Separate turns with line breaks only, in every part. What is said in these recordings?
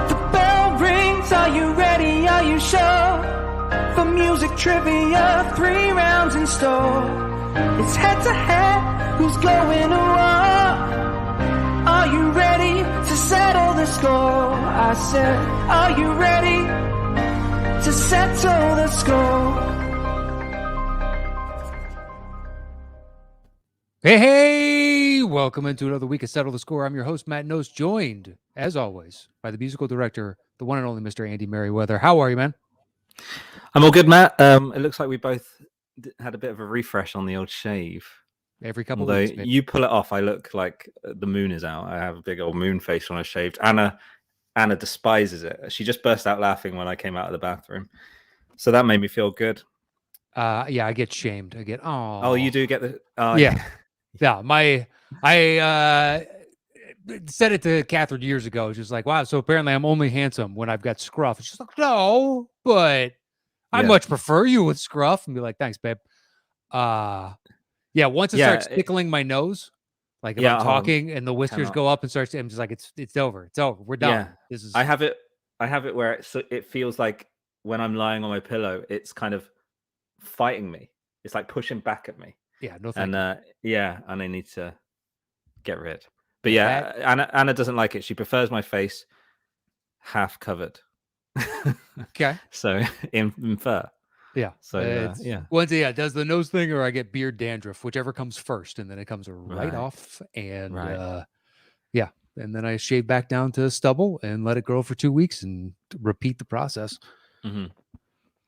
The bell rings, are you ready, are you sure? For music trivia, 3 rounds in store. It's head to head, who's going to war? Are you ready to settle the score? I said, are you ready to settle the score?
Hey, welcome into another week of Settle the Score. I'm your host, Matt Knost, joined, as always, by the musical director, the one and only Mr. Andy Merryweather. How are you, man?
I'm all good, Matt. It looks like we both had a bit of a refresh on the old shave.
Every couple
Although
of weeks, maybe.
you pull it off, I look like the moon is out. I have a big old moon face when I shaved. Anna despises it. She just burst out laughing when I came out of the bathroom. So that made me feel good.
Yeah, I get shamed. I get,
Oh, you do get the...
yeah. Yeah, I said it to Catherine years ago. She's like, wow, so apparently I'm only handsome when I've got scruff. She's like, no, but I much prefer you with scruff. And be like, thanks, babe. Yeah, once it starts tickling my nose, like if I'm talking and the whiskers go up and starts, I'm just like, it's over. It's over. We're done.
Yeah.
This is.
I have it where it feels like when I'm lying on my pillow, it's kind of fighting me. It's like pushing back at me.
Yeah, no thank you.
And I need to get rid. But Anna doesn't like it. She prefers my face half covered.
Okay.
So in fur.
Yeah.
So
Once does the nose thing or I get beard dandruff, whichever comes first, and then it comes right off. And and then I shave back down to stubble and let it grow for 2 weeks and repeat the process.
Mm-hmm.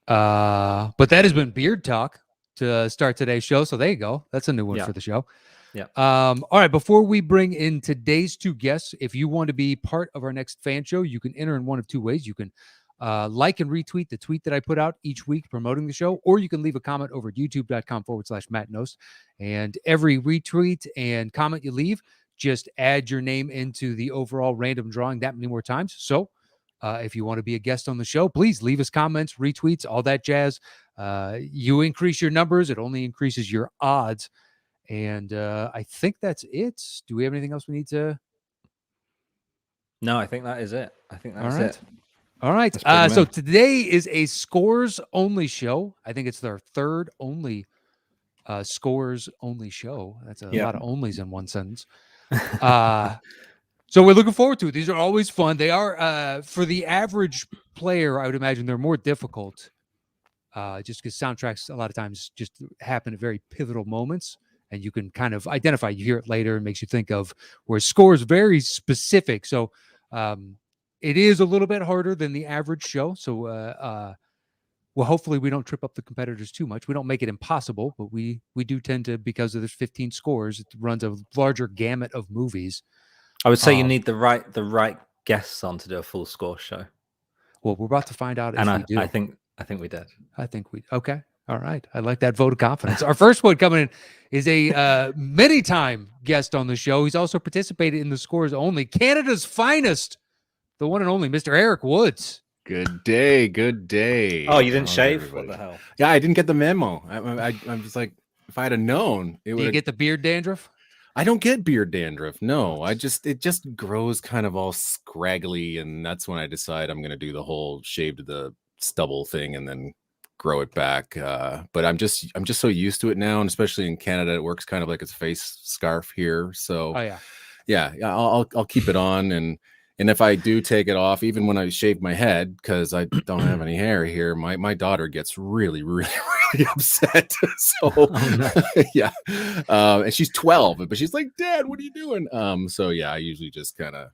But that has been beard talk to start today's show. So there you go. That's a new one for the show.
Yeah.
All right. Before we bring in today's 2 guests, if you want to be part of our next fan show, you can enter in one of 2 ways. You can like and retweet the tweet that I put out each week promoting the show, or you can leave a comment over at youtube.com/Matt Knost. And every retweet and comment you leave, just add your name into the overall random drawing that many more times. So if you want to be a guest on the show, please leave us comments, retweets, all that jazz. You increase your numbers, it only increases your odds. And I think that's it. Do we have anything else we need to?
No, I think that is it. It.
All right. So today is a scores only show. I think it's their third only scores only show. That's a lot of onlys in one sentence. So we're looking forward to it. These are always fun. They are for the average player, I would imagine they're more difficult. Just because soundtracks a lot of times just happen at very pivotal moments. And you can kind of identify, you hear it later, and makes you think of where score is very specific. So it is a little bit harder than the average show. So, well, hopefully we don't trip up the competitors too much. We don't make it impossible, but we do tend to, because of there's 15 scores, it runs a larger gamut of movies.
I would say you need the right guests on to do a full score show.
Well, we're about to find out if we do.
I think we did.
Okay. All right. I like that vote of confidence. Our first one coming in is a many-time guest on the show. He's also participated in the Scores Only, Canada's finest, the one and only Mr. Erik Woods.
Good day. Good day.
Oh, you didn't shave? Everybody. What the hell?
Yeah, I didn't get the memo. I'm just like, if I had known,
it would. Do you get the beard dandruff?
I don't get beard dandruff. No, it just grows kind of all scraggly, and that's when I decide I'm going to do the whole shave to the stubble thing and then grow it back. But I'm just so used to it now, and especially in Canada, it works kind of like it's a face scarf here. So I'll keep it on, and if I do take it off, even when I shave my head, because I don't have any hair here, my daughter gets really, really, really upset. So and she's 12, but she's like, Dad, what are you doing? I usually just kind of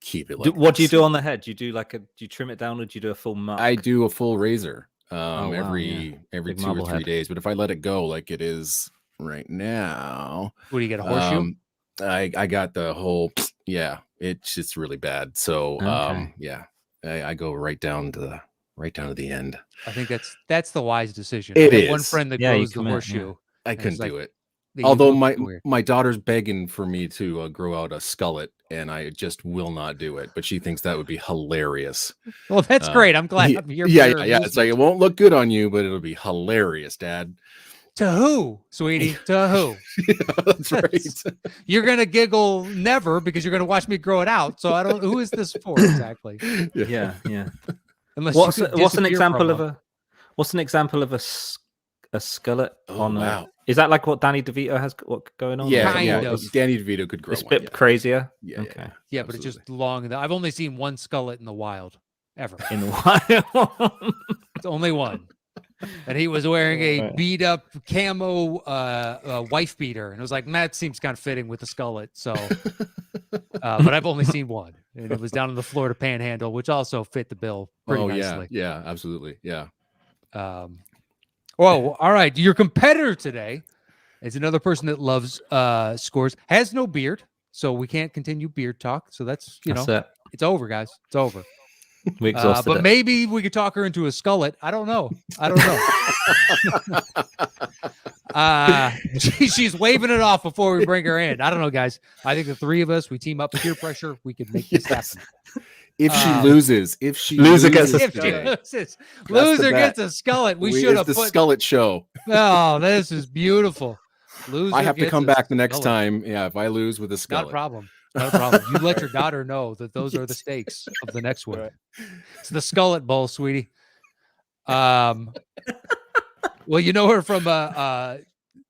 keep it.
What do you do on the head? Do you do do you trim it down, or do you do a full muck?
I do a full razor. Every 2 or 3 days, but if I let it go like it is right now,
what do you get, a horseshoe?
I got the whole it's just really bad. So I go right down to the end.
I think that's the wise decision.
It is.
One friend that grows the horseshoe.
I couldn't do it. Although my daughter's begging for me to grow out a skullet, and I just will not do it. But she thinks that would be hilarious.
Well, that's great. I'm glad I'm here.
Yeah. It's like, it won't look good on you, but it'll be hilarious, Dad.
To who, sweetie? To who?
Yeah, that's right.
You're gonna giggle never because you're gonna watch me grow it out. So I don't. Who is this for exactly?
Yeah.
Unless
What's
you could
what's an
disappear for
example of
month.
a skullet
Oh,
on
wow.
is that like what Danny DeVito has going on?
Yeah,
Kind
yeah.
of.
Danny DeVito could grow
It's a
one.
bit crazier.
Yeah,
Okay.
Yeah, but it's just long. I've only seen one skullet in the wild ever.
In the wild.
It's only one. And he was wearing a beat up camo wife beater. And it was like, that seems kind of fitting with the skullet. So, but I've only seen one. And it was down in the Florida Panhandle, which also fit the bill pretty nicely.
Yeah, absolutely. Yeah.
Well, all right. Your competitor today is another person that loves scores, has no beard. So we can't continue beard talk. So that's,
That's it.
it's over, guys. It's over.
We exhausted
but
it.
maybe we could talk her into a skullet. I don't know. She's waving it off before we bring her in. I don't know, guys. I think the three of us, we team up with peer pressure. We could make this happen.
If she loses,
Loser gets a
today,
loser
bet.
gets a skullet. We should have
the
put.
skullet show.
Oh, this is beautiful. Loser
I have to
gets
come
a
back the next
skullet.
time. Yeah, if I lose with a skullet.
Not a problem. Not a problem. You let your daughter know that those are the stakes of the next one.
Right.
It's the Skullet Bowl, sweetie. Well, you know her from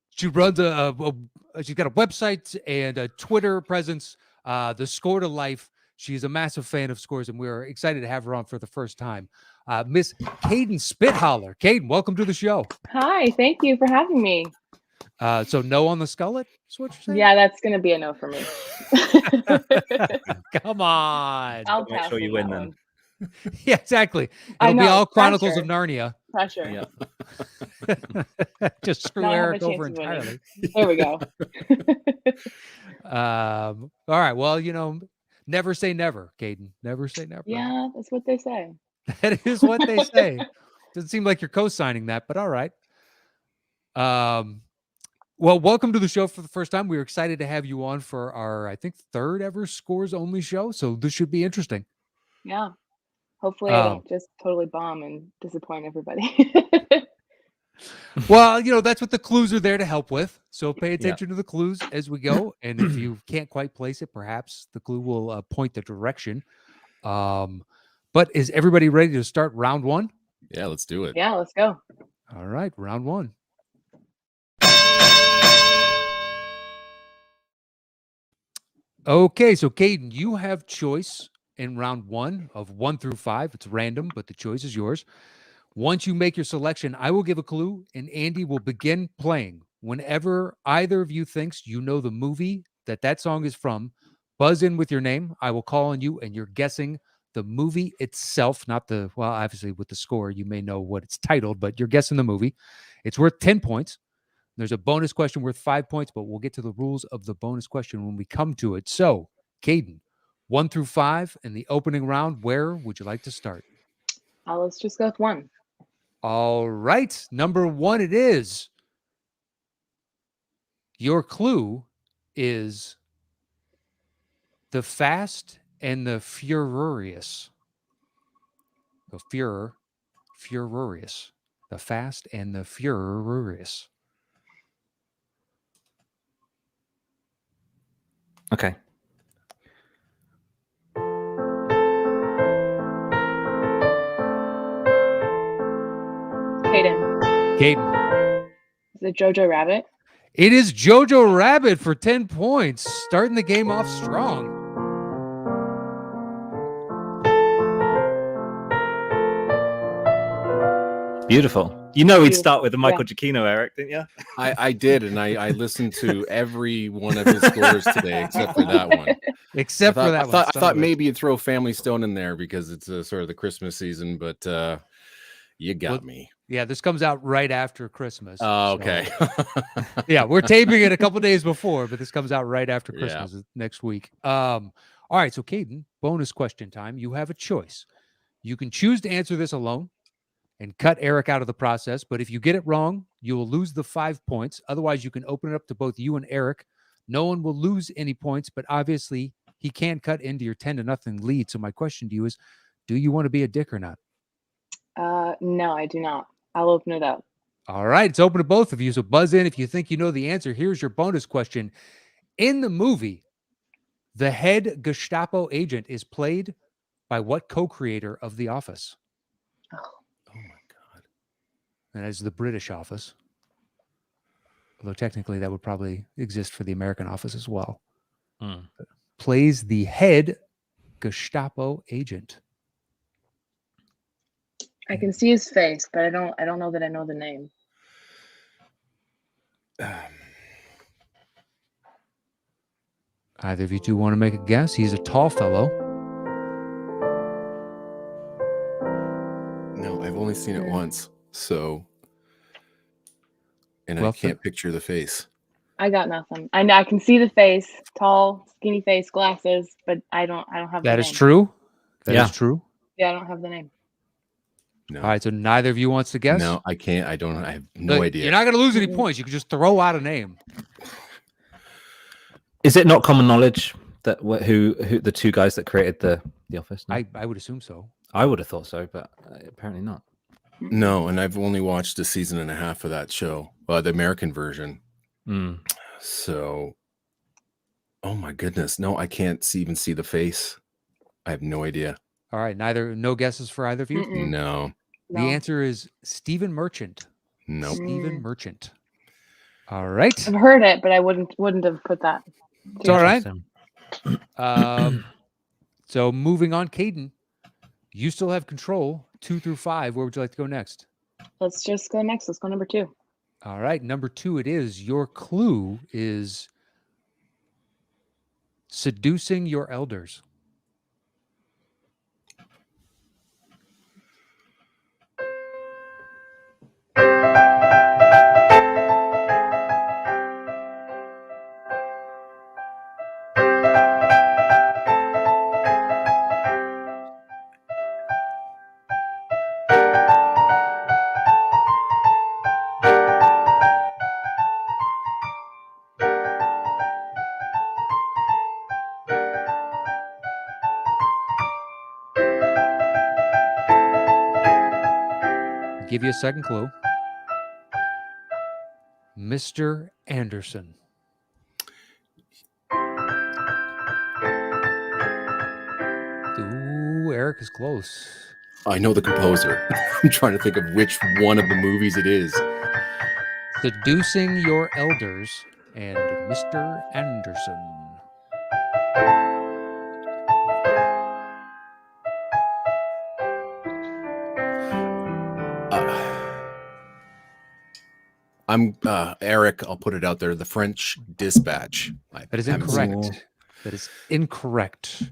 she runs she's got a website and a Twitter presence, the Score to Life. She's a massive fan of scores, and we're excited to have her on for the first time. Miss Kayden Spithaler. Kayden, welcome to the show.
Hi, thank you for having me.
So no on the Skullet is what you're saying?
Yeah, that's going to be a no for me.
Come on.
I'll
Make
pass
sure you
on
win
that
then.
one.
Yeah, exactly.
I
It'll be
know,
all Chronicles
pressure.
of Narnia.
Pressure.
Yeah.
Just screw
Now I have a
Eric over
chance of winning.
entirely.
There we go.
All right. Well, never say never, Kayden. Never say never.
Yeah, that's what they say.
That is what they say. Doesn't seem like you're co-signing that, but all right. Well, welcome to the show for the first time. We're excited to have you on for our, I think, third ever Scores Only show. So this should be interesting.
Yeah. Hopefully I don't just totally bomb and disappoint everybody.
Well, that's what the clues are there to help with. So pay attention to the clues as we go. And if you can't quite place it, perhaps the clue will point the direction. But is everybody ready to start round one?
Yeah, let's do it.
Yeah, let's go.
All right, round one. Okay, so Kayden, you have choice in round one of 1 through 5. It's random, but the choice is yours. Once you make your selection, I will give a clue, and Andy will begin playing. Whenever either of you thinks you know the movie that song is from, buzz in with your name. I will call on you, and you're guessing the movie itself, not obviously with the score, you may know what it's titled, but you're guessing the movie. It's worth 10 points. There's a bonus question worth 5 points, but we'll get to the rules of the bonus question when we come to it. So, Kayden, 1 through 5 in the opening round, where would you like to start?
Let's just go with 1.
All right. Number 1 it is. Your clue is The Fast and the Furious. So Furious. The Fast and the Furious.
Okay.
Kayden.
Is it Jojo Rabbit?
It is Jojo Rabbit for 10 points, starting the game off strong.
Beautiful. We'd start with the Michael Giacchino, Eric, didn't you?
I did, and I listened to every one of his scores today, except for that one.
Except for that one.
I thought maybe you'd throw Family Stone in there because it's sort of the Christmas season, but you got me.
Yeah, this comes out right after Christmas.
Oh, okay.
Yeah, we're taping it a couple days before, but this comes out right after Christmas next week. All right, so Kayden, bonus question time. You have a choice. You can choose to answer this alone and cut Eric out of the process, but if you get it wrong, you will lose the 5 points. Otherwise, you can open it up to both you and Eric. No one will lose any points, but obviously he can cut into your 10-0 lead. So my question to you is, do you want to be a dick or not?
No, I do not. I'll open it up.
All right, it's open to both of you. So buzz in if you think you know the answer. Here's your bonus question. In the movie, the head Gestapo agent is played by what co-creator of The Office?
Oh,
Oh my god.
That is the British Office. Although technically that would probably exist for the American Office as well.
Mm.
Plays the head Gestapo agent.
I can see his face, but I don't know that I know the name.
Either of you two want to make a guess? He's a tall fellow.
No, I've only seen it once, so and
Well,
I can't picture the face.
I got nothing. I can see the face, tall, skinny face, glasses, but I don't have the
That
name.
is true. That is
Yeah.
true.
Yeah, I don't have the name.
No.
All right, so neither of you wants to guess?
No, I can't. I don't. I have no
Look,
idea.
You're not going to lose any
Mm-mm.
points. You can just throw out a name.
Is it not common knowledge that who the two guys that created the Office? No?
I would assume so.
I would have thought so, but apparently not.
No, and I've only watched a season and a half of that show, the American version.
Mm.
So, oh my goodness, no, I can't even see the face. I have no idea.
All right, no guesses for either of you?
Mm-mm.
No,
The answer is Stephen Merchant.
nope.
Stephen Merchant. All right.
I've heard it, but I wouldn't have put that.
It's all right.
Interesting.
So moving on, Kayden, you still have control 2 through 5. Where would you like to go next?
Let's just go next. Let's go number 2.
All right, number 2 it is. Your clue is seducing your elders. I'll give you a second clue. Mr. Anderson. Ooh, Eric is close.
I know the composer. I'm trying to think of which one of the movies it is.
Seducing Your Elders and Mr. Anderson.
I'm Eric. I'll put it out there. The French Dispatch.
That is
haven't seen it.
incorrect. That is incorrect.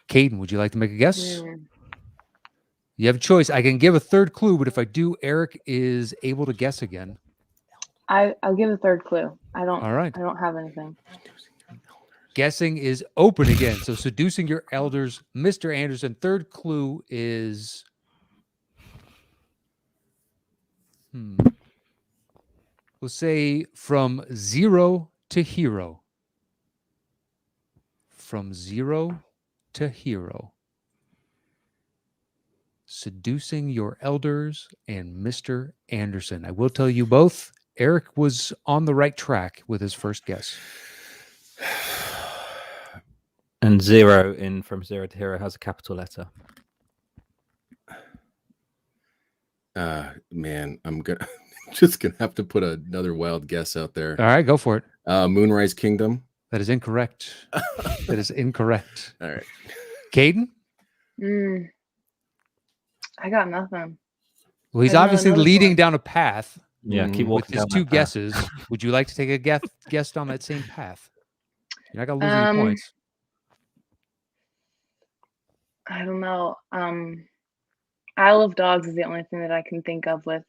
Kayden, would you like to make a guess? You have a choice. I can give a third clue, but if I do, Eric is able to guess again.
I'll give a third clue.
All right.
I don't have anything.
Guessing is open again. So seducing your elders, Mr. Anderson. Third clue is we'll say from zero to hero. From zero to hero. Seducing Your Elders and Mr. Anderson. I will tell you both, Eric was on the right track with his first guess.
And zero in From Zero to Hero has a capital letter.
Man, I'm just gonna have to put another wild guess out there.
All right, go for it.
Moonrise Kingdom.
That is incorrect. That is incorrect.
All right.
Kayden?
I got nothing.
Well, he's
I know
obviously
another
leading
one.
down a path
Yeah, keep
with
walking
his
down
two
that path.
guesses. Would you like to take a guess on that same path? You're not going to lose any points.
I don't know. Isle of Dogs is the only thing that I can think of with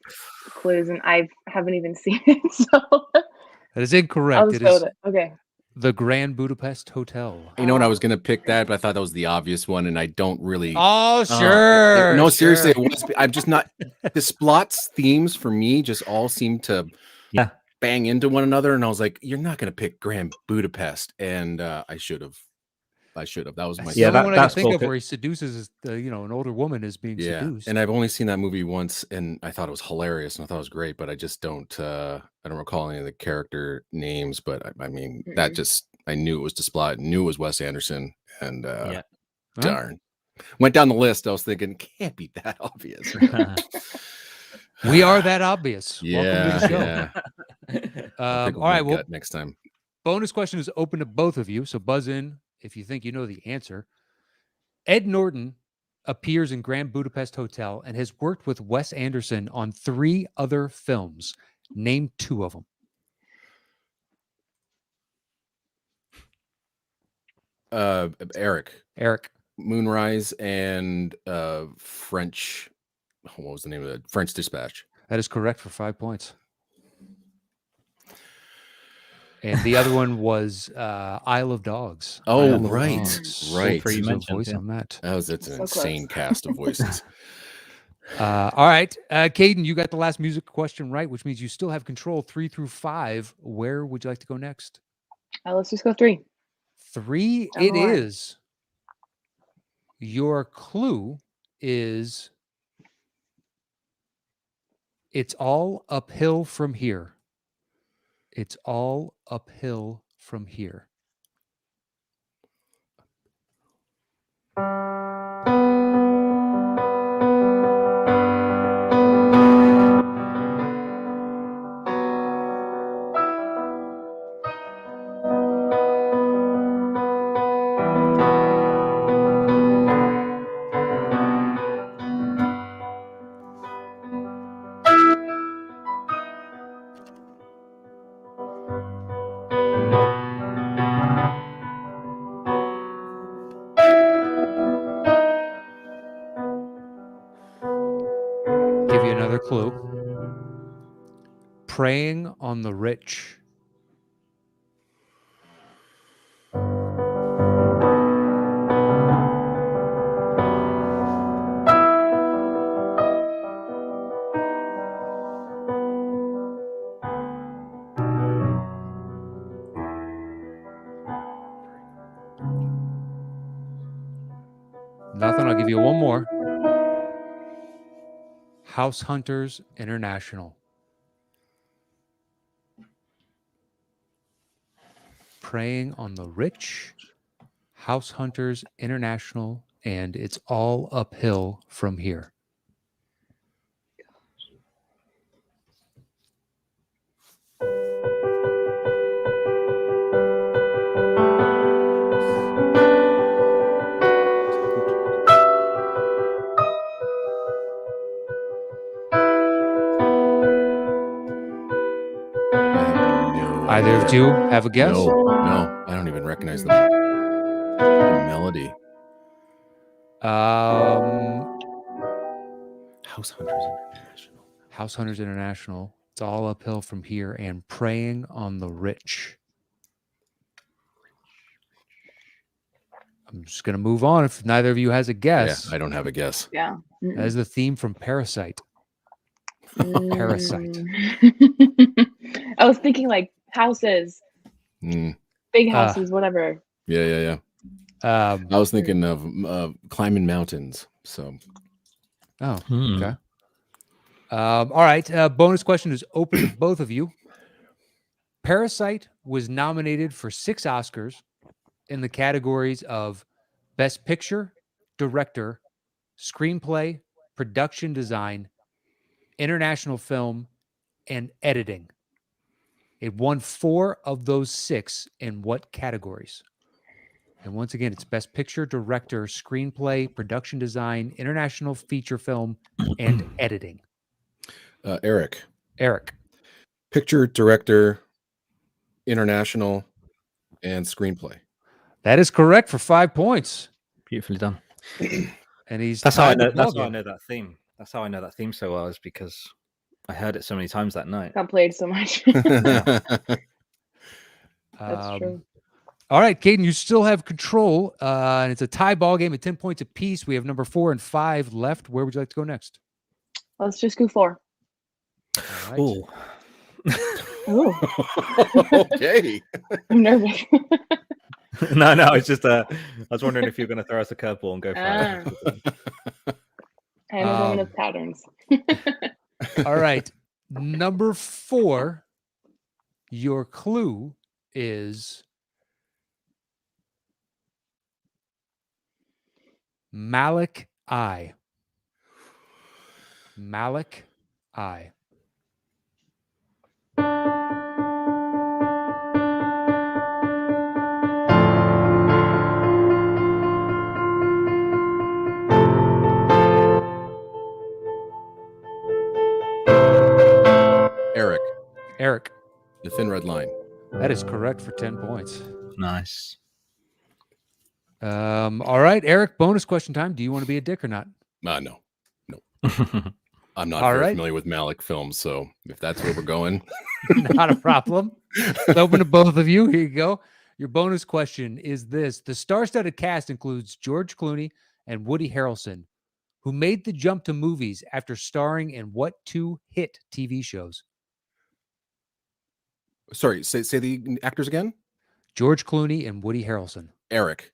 clues, and I haven't even seen it, so
That is incorrect.
I'll
It
just go
is
with it. Okay.
the Grand Budapest Hotel.
You know what? I was gonna pick that, but I thought that was the obvious one, and I don't really.
Oh, sure.
No, seriously,
sure.
it was. I'm just not. The Splot's themes for me just all seem to bang into one another, and I was like, "You're not gonna pick Grand Budapest," and I should have. I should have. That was my
That's
Yeah,
the only one I can
that's
think of
cool.
where he seduces, an older woman is being seduced.
And I've only seen that movie once, and I thought it was hilarious, and I thought it was great, but I just don't. I don't recall any of the character names, but I mean, that just I knew it was Desplat, knew it was Wes Anderson, and
Yeah.
darn, went down the list. I was thinking, can't be that obvious.
We are that obvious.
Yeah,
Welcome to the show.
yeah. I'll pick
All right. Well,
next time.
bonus question is open to both of you. So buzz in if you think you know the answer. Ed Norton appears in Grand Budapest Hotel and has worked with Wes Anderson on 3 other films. Name 2 of them.
Eric, Moonrise, and French. What was the name of it? French Dispatch.
That is correct for 5 points. And the other one was Isle of Dogs.
Oh,
Isle of
right,
Dogs.
right.
Three you
There's a
mentioned,
voice
yeah.
on that.
That's an
So
insane
close.
cast of voices.
All right. Kayden, you got the last music question right, which means you still have control 3 through 5. Where would you like to go next?
Let's just go 3.
3
Down
it
the line.
is. Your clue is it's all uphill from here. It's all uphill from here. Give you another clue. Preying on the rich. Nothing. I'll give you one more. House Hunters International. Preying on the rich. House Hunters International, and it's all uphill from here. Either of you have a guess?
No, I don't even recognize the melody. House Hunters International.
House Hunters International. It's all uphill from here, and Preying on the Rich. I'm just going to move on if neither of you has a guess.
Yeah, I don't have a guess.
Yeah.
That is the theme from Parasite. Parasite.
I was thinking like houses, big houses, whatever.
Yeah. I was thinking of climbing mountains. So.
Oh, okay. All right. Bonus question is open to both of you. Parasite was nominated for 6 Oscars in the categories of Best Picture, Director, Screenplay, Production Design, International Film, and Editing. It won 4 of those 6 in what categories? And once again, it's Best Picture, Director, Screenplay, Production Design, International Feature Film, and Editing.
Eric.
Picture,
Director, International, and Screenplay.
That is correct for 5 points.
Beautifully done.
And he's
That's how I
tied
know.
with
That's how I
Morgan.
know that theme. That's how I know that theme so well, is because I heard it so many times that night.
Got played so much. That's true.
All right, Kayden, you still have control, and it's a tie ball game at 10 points apiece. We have number 4 and 5 left. Where would you like to go next?
Let's just go 4.
All right.
Ooh.
Ooh,
Okay.
I'm nervous.
No, it's just I was wondering if you're going to throw us a curveball and go for it.
I know Romanov patterns.
All right. Number 4, your clue is Malik I. Malik I. Eric.
The Thin Red Line.
That is correct for 10 points.
Nice.
All right, Eric, bonus question time. Do you want to be a dick or not?
No. I'm not
All
very
right.
familiar with Malik films, so if that's where we're going.
Not a problem. It's open to both of you. Here you go. Your bonus question is this. The star-studded cast includes George Clooney and Woody Harrelson, who made the jump to movies after starring in what 2 hit TV shows?
Sorry, say the actors again.
George Clooney and Woody Harrelson.
Eric.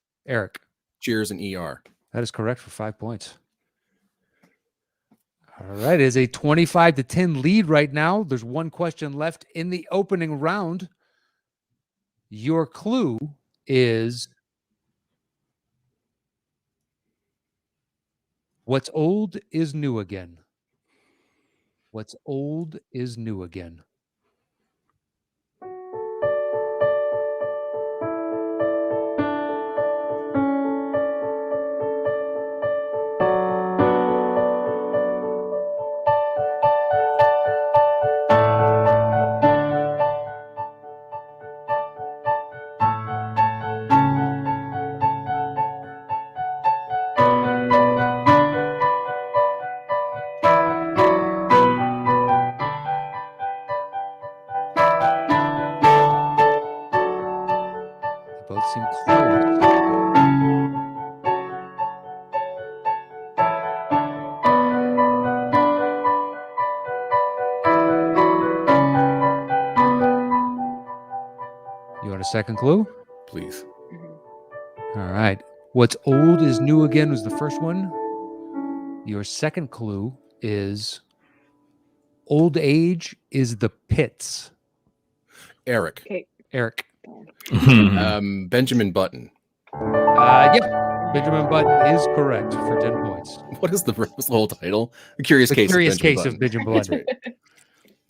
Cheers
and ER.
That is correct for 5 points. All right. It is a 25-10 lead right now. There's one question left in the opening round. Your clue is what's old is new again. What's old is new again. They both seem close. You want a second clue?
Please.
All right. What's old is new again was the first one. Your second clue is old age is the pits.
Eric.
Okay.
Eric.
Benjamin Button.
Yeah. Benjamin Button is correct for 10 points.
What is the whole title? The Curious Case
of Benjamin Button.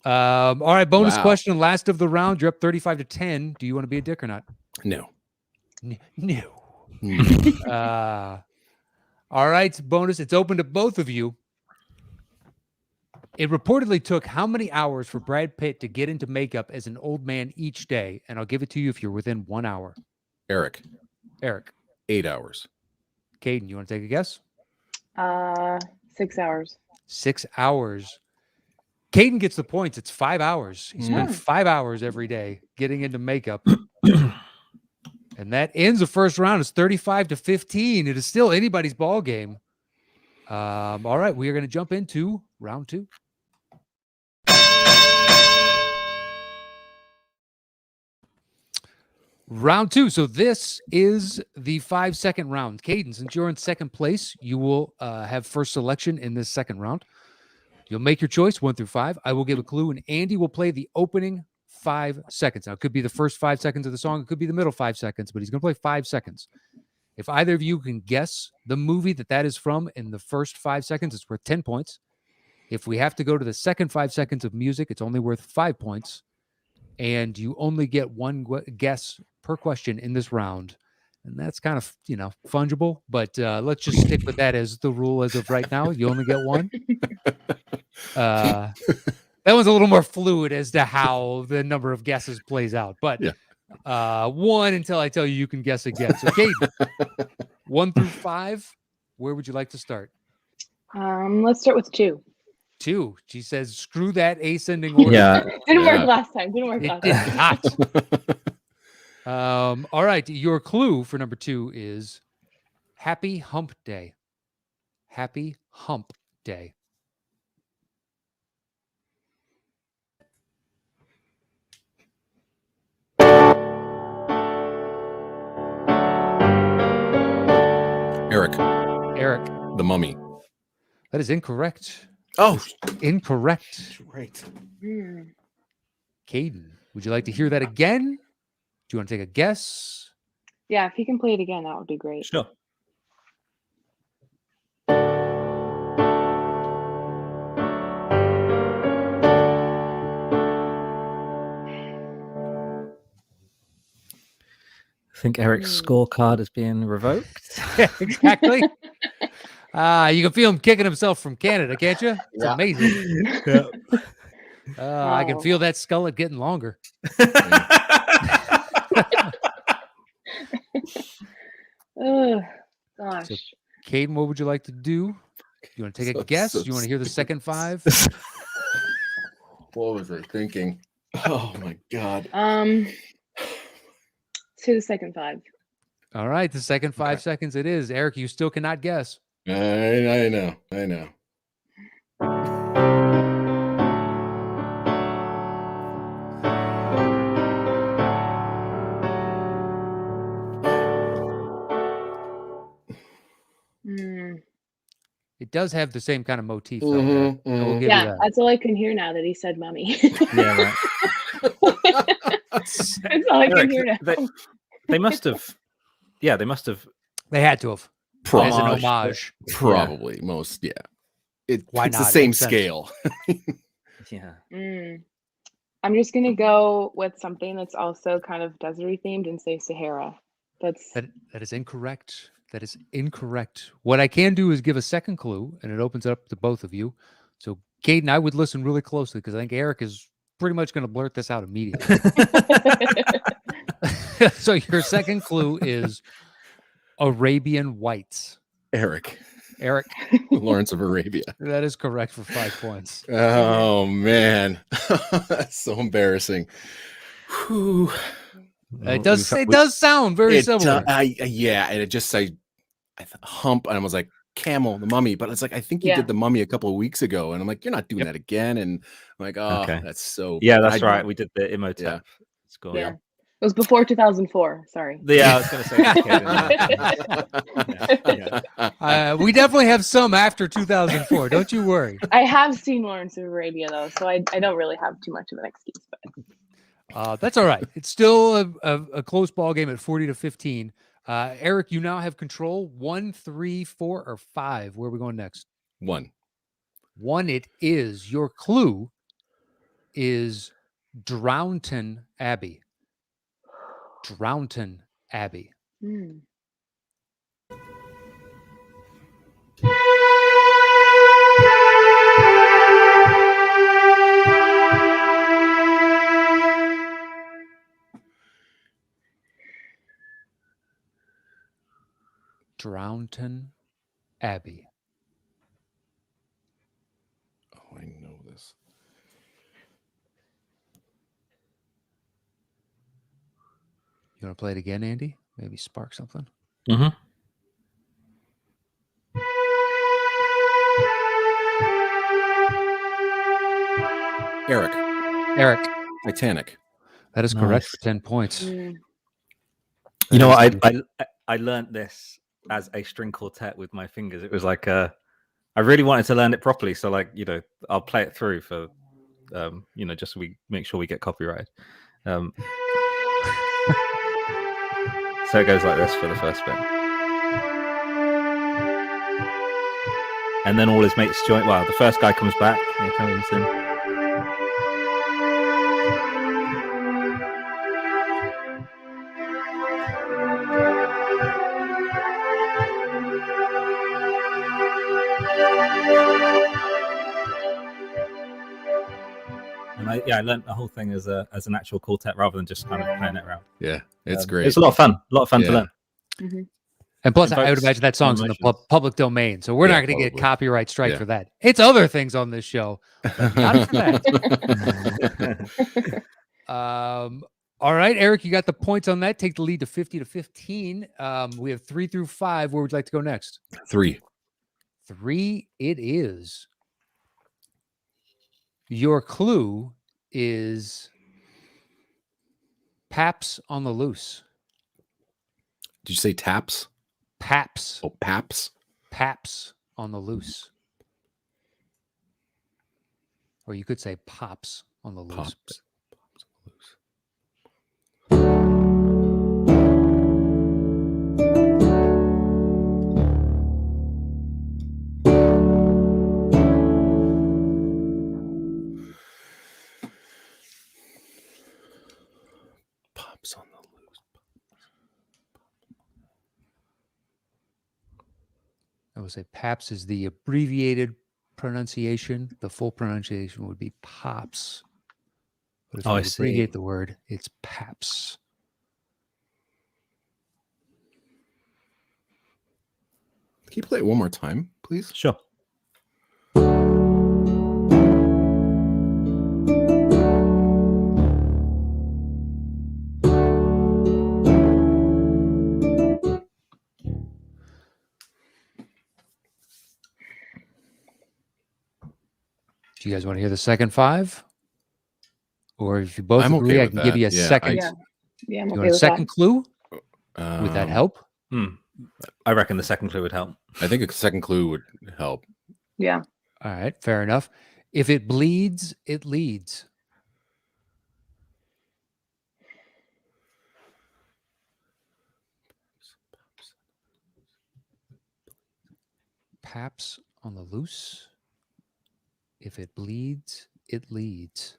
All right. Bonus question. Last of the round. You're up 35-10. Do you want to be a dick or not?
No.
No. All right. Bonus. It's open to both of you. It reportedly took how many hours for Brad Pitt to get into makeup as an old man each day? And I'll give it to you if you're within 1 hour.
Eric.
8
hours.
Kayden, you want to take a guess?
6 hours.
6 hours. Kayden gets the points. It's 5 hours. He spent 5 hours every day getting into makeup. And that ends the first round. It's 35-15. It is still anybody's ball game. All right, we are going to jump into round 2. Round 2. So this is the 5-second round. Kayden, since you're in second place, you will have first selection in this second round. You'll make your choice 1 through 5. I will give a clue, and Andy will play the opening 5 seconds. Now, it could be the first 5 seconds of the song. It could be the middle 5 seconds, but he's going to play 5 seconds. If either of you can guess the movie that is from in the first 5 seconds, it's worth 10 points. If we have to go to the second 5 seconds of music, it's only worth 5 points. And you only get one guess per question in this round. And that's kind of, fungible, but let's just stick with that as the rule as of right now. You only get one. That one's a little more fluid as to how the number of guesses plays out. But 1 until I tell you can guess again. So, Kayden, 1 through 5, where would you like to start?
Let's start with 2.
2. She says, screw that ascending order.
Yeah.
Didn't work last time.
It did not. All right. Your clue for number 2 is Happy Hump Day. Happy Hump Day. Eric.
The Mummy.
That is incorrect.
Oh,
Incorrect.
right.
Mm.
Kayden, would you like to hear that again? Do you want to take a guess?
Yeah, if he can play it again, that would be great.
Sure. I think Eric's scorecard is being revoked.
Yeah, exactly. You can feel him kicking himself from Canada, can't you? It's amazing.
Yeah.
I can feel that skullet getting longer.
Oh, gosh.
So, Kayden, what would you like to do? You want to take a guess? Do you want to hear the second 5?
What was I thinking? Oh my God.
To the second 5.
All right, the second 5 seconds it is. Eric, you still cannot guess.
I know.
It does have the same kind of motif, though. Eric. I will give you
Yeah,
that.
that's all I can hear now that he said mummy.
Yeah, right.
That's all I can hear now.
They must have. Yeah, they must have.
They had to have. As an
Homage,
homage.
Probably most. Yeah.
Why
it's
not?
the same
Makes sense.
scale.
Yeah.
I'm just gonna go with something that's also kind of deserty themed and say Sahara.
That is incorrect. That is incorrect. What I can do is give a second clue, and it opens it up to both of you. So, Kayden, I would listen really closely because I think Eric is pretty much going to blurt this out immediately. So, your second clue is Arabian Whites.
Eric. Lawrence of Arabia.
That is correct for 5 points.
Oh man. That's so embarrassing. Whew.
It does sound very similar.
Yeah, and it just I hump, and I was like camel, the mummy, but it's like I think you did the mummy a couple of weeks ago, and I'm like, you're not doing that again, and I'm like, oh, that's so.
Yeah, that's right. We did the Imhotep score.
Yeah. It was before 2004. Sorry.
Yeah, I was going to say.
We definitely have some after 2004. Don't you worry.
I have seen Lawrence of Arabia though, so I don't really have too much of an excuse. But
that's all right. It's still a close ball game at 40-15. Eric, you now have control. 1, 3, 4, or 5. Where are we going next?
1.
1 it is. Your clue is Drownton Abbey. Drownton Abbey. Drownton Abbey.
Oh, I know this.
You want to play it again, Andy? Maybe spark something?
Mm-hmm.
Eric. Titanic.
That is correct for 10 points.
You know what? I learned this as a string quartet with my fingers. It was like I really wanted to learn it properly, so like I'll play it through for just so we make sure we get copyrighted. So it goes like this for the first bit, and then all his mates join. Well, the first guy comes back. He comes in. And I learned the whole thing as an actual quartet rather than just kind of playing it around.
Yeah, it's great.
It's a lot of fun. To learn.
Mm-hmm.
And plus, I would imagine that song's in the public domain, so we're not going to get copyright strike for that. It's other things on this show, but not for that. All right, Eric, you got the points on that. Take the lead to 50-15. We have 3 through 5. Where would you like to go next?
3.
3 it is. Your clue is Paps on the Loose.
Did you say taps?
Paps.
Oh, Paps.
Paps on the loose. Or you could say pops on the loose.
Pops. Pops on the loose.
I would say Paps is the abbreviated pronunciation. The full pronunciation would be Pops. But if
Oh,
you
I see.
abbreviate the word, it's Paps.
Can you play it one more time, please?
Sure.
Do you guys want to hear the second 5? Or if you both
I'm
agree,
okay
I
with
can give
that.
you a
Yeah,
second.
Yeah, I'm
You
okay
want a
with
second
that.
clue? Would that help?
I reckon the second clue would help.
I think a second clue would help.
Yeah.
All right, fair enough. If it bleeds, it leads. Paps on the loose. If it bleeds, it leads.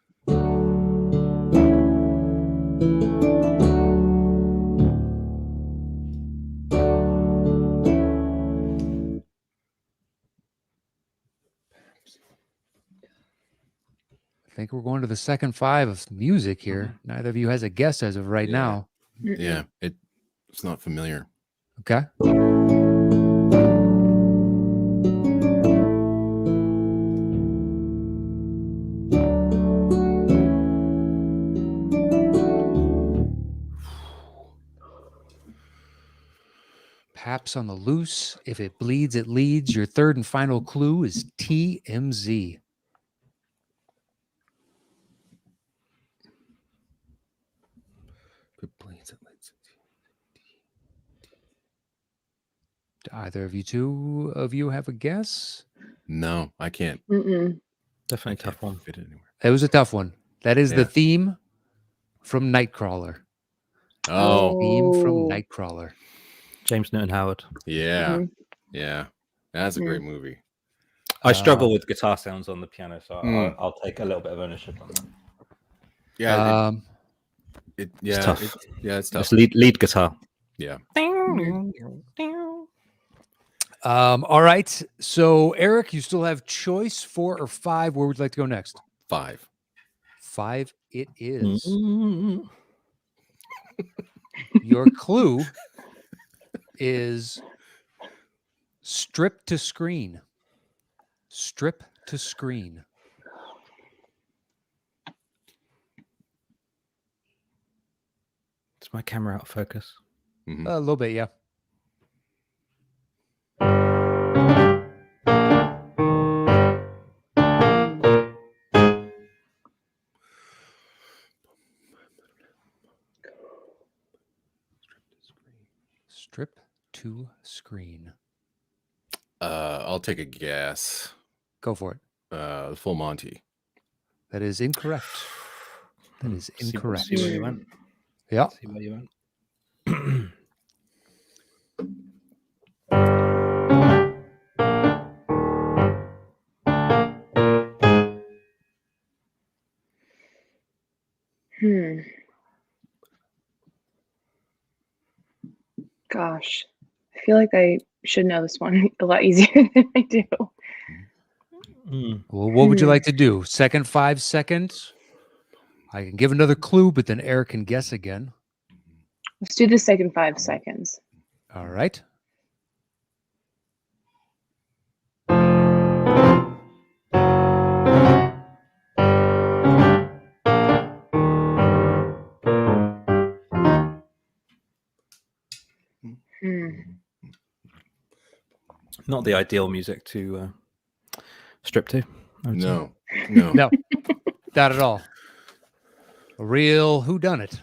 I think we're going to the second 5 of music here. Neither of you has a guess as of right
Yeah.
now.
Yeah, it's not familiar.
Okay. Paps on the loose. If it bleeds, it leads. Your third and final clue is TMZ.
It bleeds, it leads.
Do either of you have a guess?
No, I can't.
Mm-mm.
Definitely
I
a tough
can't
one.
fit it anywhere.
It was a tough one. That is the
Yeah.
theme from Nightcrawler.
Oh,
Theme from
Oh.
Nightcrawler.
James Newton Howard.
yeah.
Mhm.
Yeah. That's a great movie.
I struggle with guitar sounds on the piano, so
Mm.
I'll take a little bit of ownership on that.
Yeah.
It's
Yeah.
tough.
It's tough.
It's lead guitar.
Yeah.
All right. So, Eric, you still have choice 4 or 5. Where would you like to go next?
5.
5 it is.
Mm-hmm.
Your clue is strip to screen. Strip to screen.
Is my camera out of focus?
Mhm.
A little bit, yeah. Strip to screen.
I'll take a guess.
Go for it.
The Full Monty.
That is incorrect. That is incorrect.
See where you went.
Yeah.
See where you went.
Gosh, I feel like I should know this one a lot easier than I do.
Well, what would you like to do? Second 5 seconds? I can give another clue, but then Eric can guess again.
Let's do the second 5 seconds.
All right.
Not the ideal music to strip to. I would say.
No.
No, not at all. A real whodunit.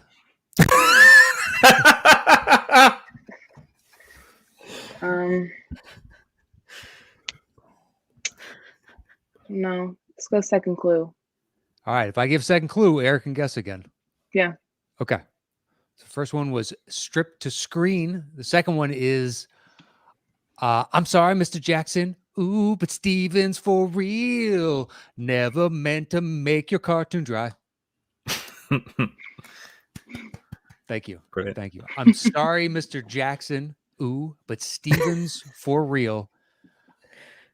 No, let's go second clue.
All right. If I give second clue, Eric can guess again.
Yeah.
Okay. So the first one was stripped to screen. The second one is, I'm sorry, Mr. Jackson. Ooh, but Steven's for real. Never meant to make your cartoon dry. Thank you.
Brilliant.
Thank you. I'm sorry, Mr. Jackson. Ooh, but Steven's for real.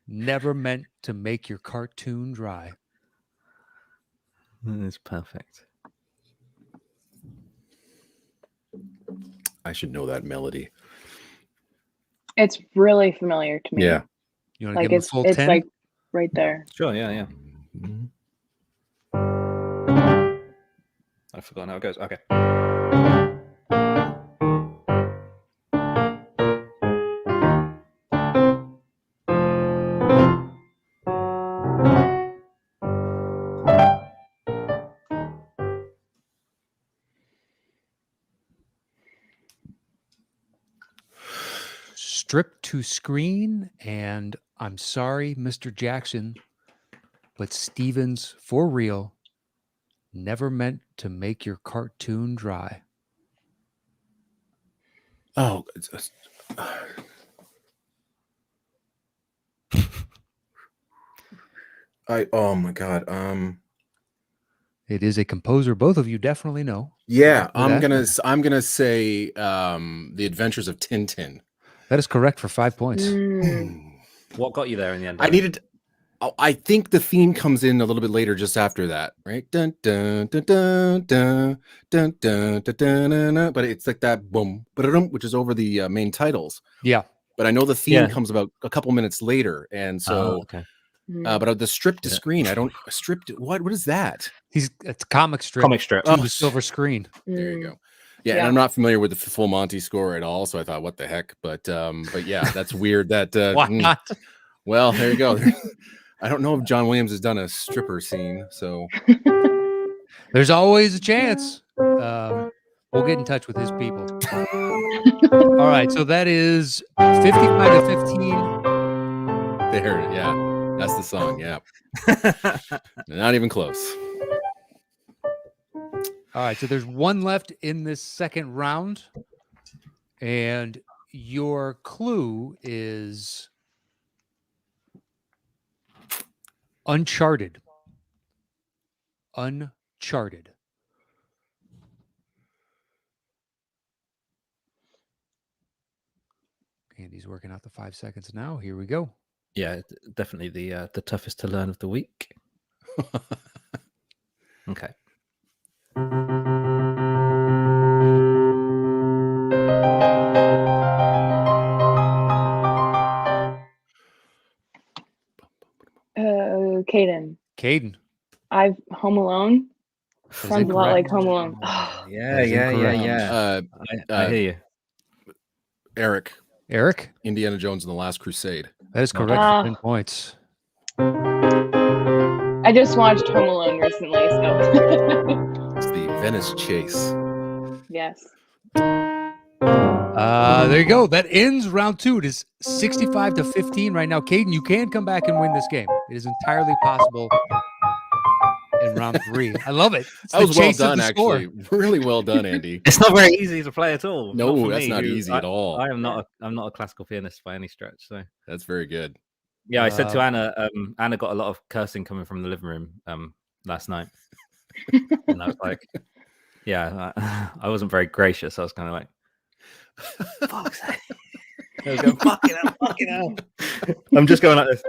Never meant to make your cartoon dry.
It's perfect.
I should know that melody.
It's really familiar to me.
Yeah.
You want to
Like
give him a full
it's
10?
like right there.
Sure, yeah.
Mhm.
I forgot how it goes. Okay.
Stripped to screen, and I'm sorry, Mr. Jackson, but Steven's for real. Never meant to make your cartoon dry.
Oh, oh my God.
It is a composer both of you definitely know.
Yeah,
Know that.
I'm gonna say The Adventures of Tintin.
That is correct for 5 points.
What got you there in the end?
I needed. I think the theme comes in a little bit later, just after that, right? Dun dun dun dun dun dun dun dun dun dun, dun, but it's like that boom, ba-da-dum, which is over the main titles.
Yeah.
But I know the theme
Yeah.
comes about a couple minutes later, and so.
okay.
But the strip to
Yeah.
screen, I don't stripped. What is that?
It's comic strip
Comic strip.
to
Oh,
the silver screen.
There you go. Yeah, and I'm not familiar with the Full Monty score at all, so I thought, what the heck? But yeah, that's weird. That
Why not?
Well, there you go. I don't know if John Williams has done a stripper scene, so
There's always a chance. We'll get in touch with his people. All right, so that is 55 to 15.
there, yeah, that's the song. Yeah, not even close.
All right, so there's one left in this second round, and your clue is Uncharted. Uncharted. Andy's working out the 5 seconds now. Here we go.
Yeah, definitely the toughest to learn of the week. Okay.
Kayden.
Kayden.
I've Home Alone.
That is
Sounds a lot like
incorrect.
Home Alone.
Yeah,
That is
yeah. I hear you.
Eric,
Eric?
Indiana Jones and the Last Crusade.
That is correct for 10 points.
I just watched Home Alone recently, so
It's the Venice Chase.
yes.
There you go. That ends round 2. It is 65 to 15 right now. Kayden, you can come back and win this game. It is entirely possible in round 3. I love it. It's
That
the
was well
chase of
done,
the score.
actually. Really well done, Andy.
It's not very easy to play at all.
No,
for
that's
me,
not
who-
easy at all.
I'm not a classical pianist by any stretch. So
That's very good.
yeah, I said to Anna. Anna got a lot of cursing coming from the living room last night, and I was like, yeah, I wasn't very gracious. I was kind of like, fuck's sake. I was going, fucking hell. I'm just going like this.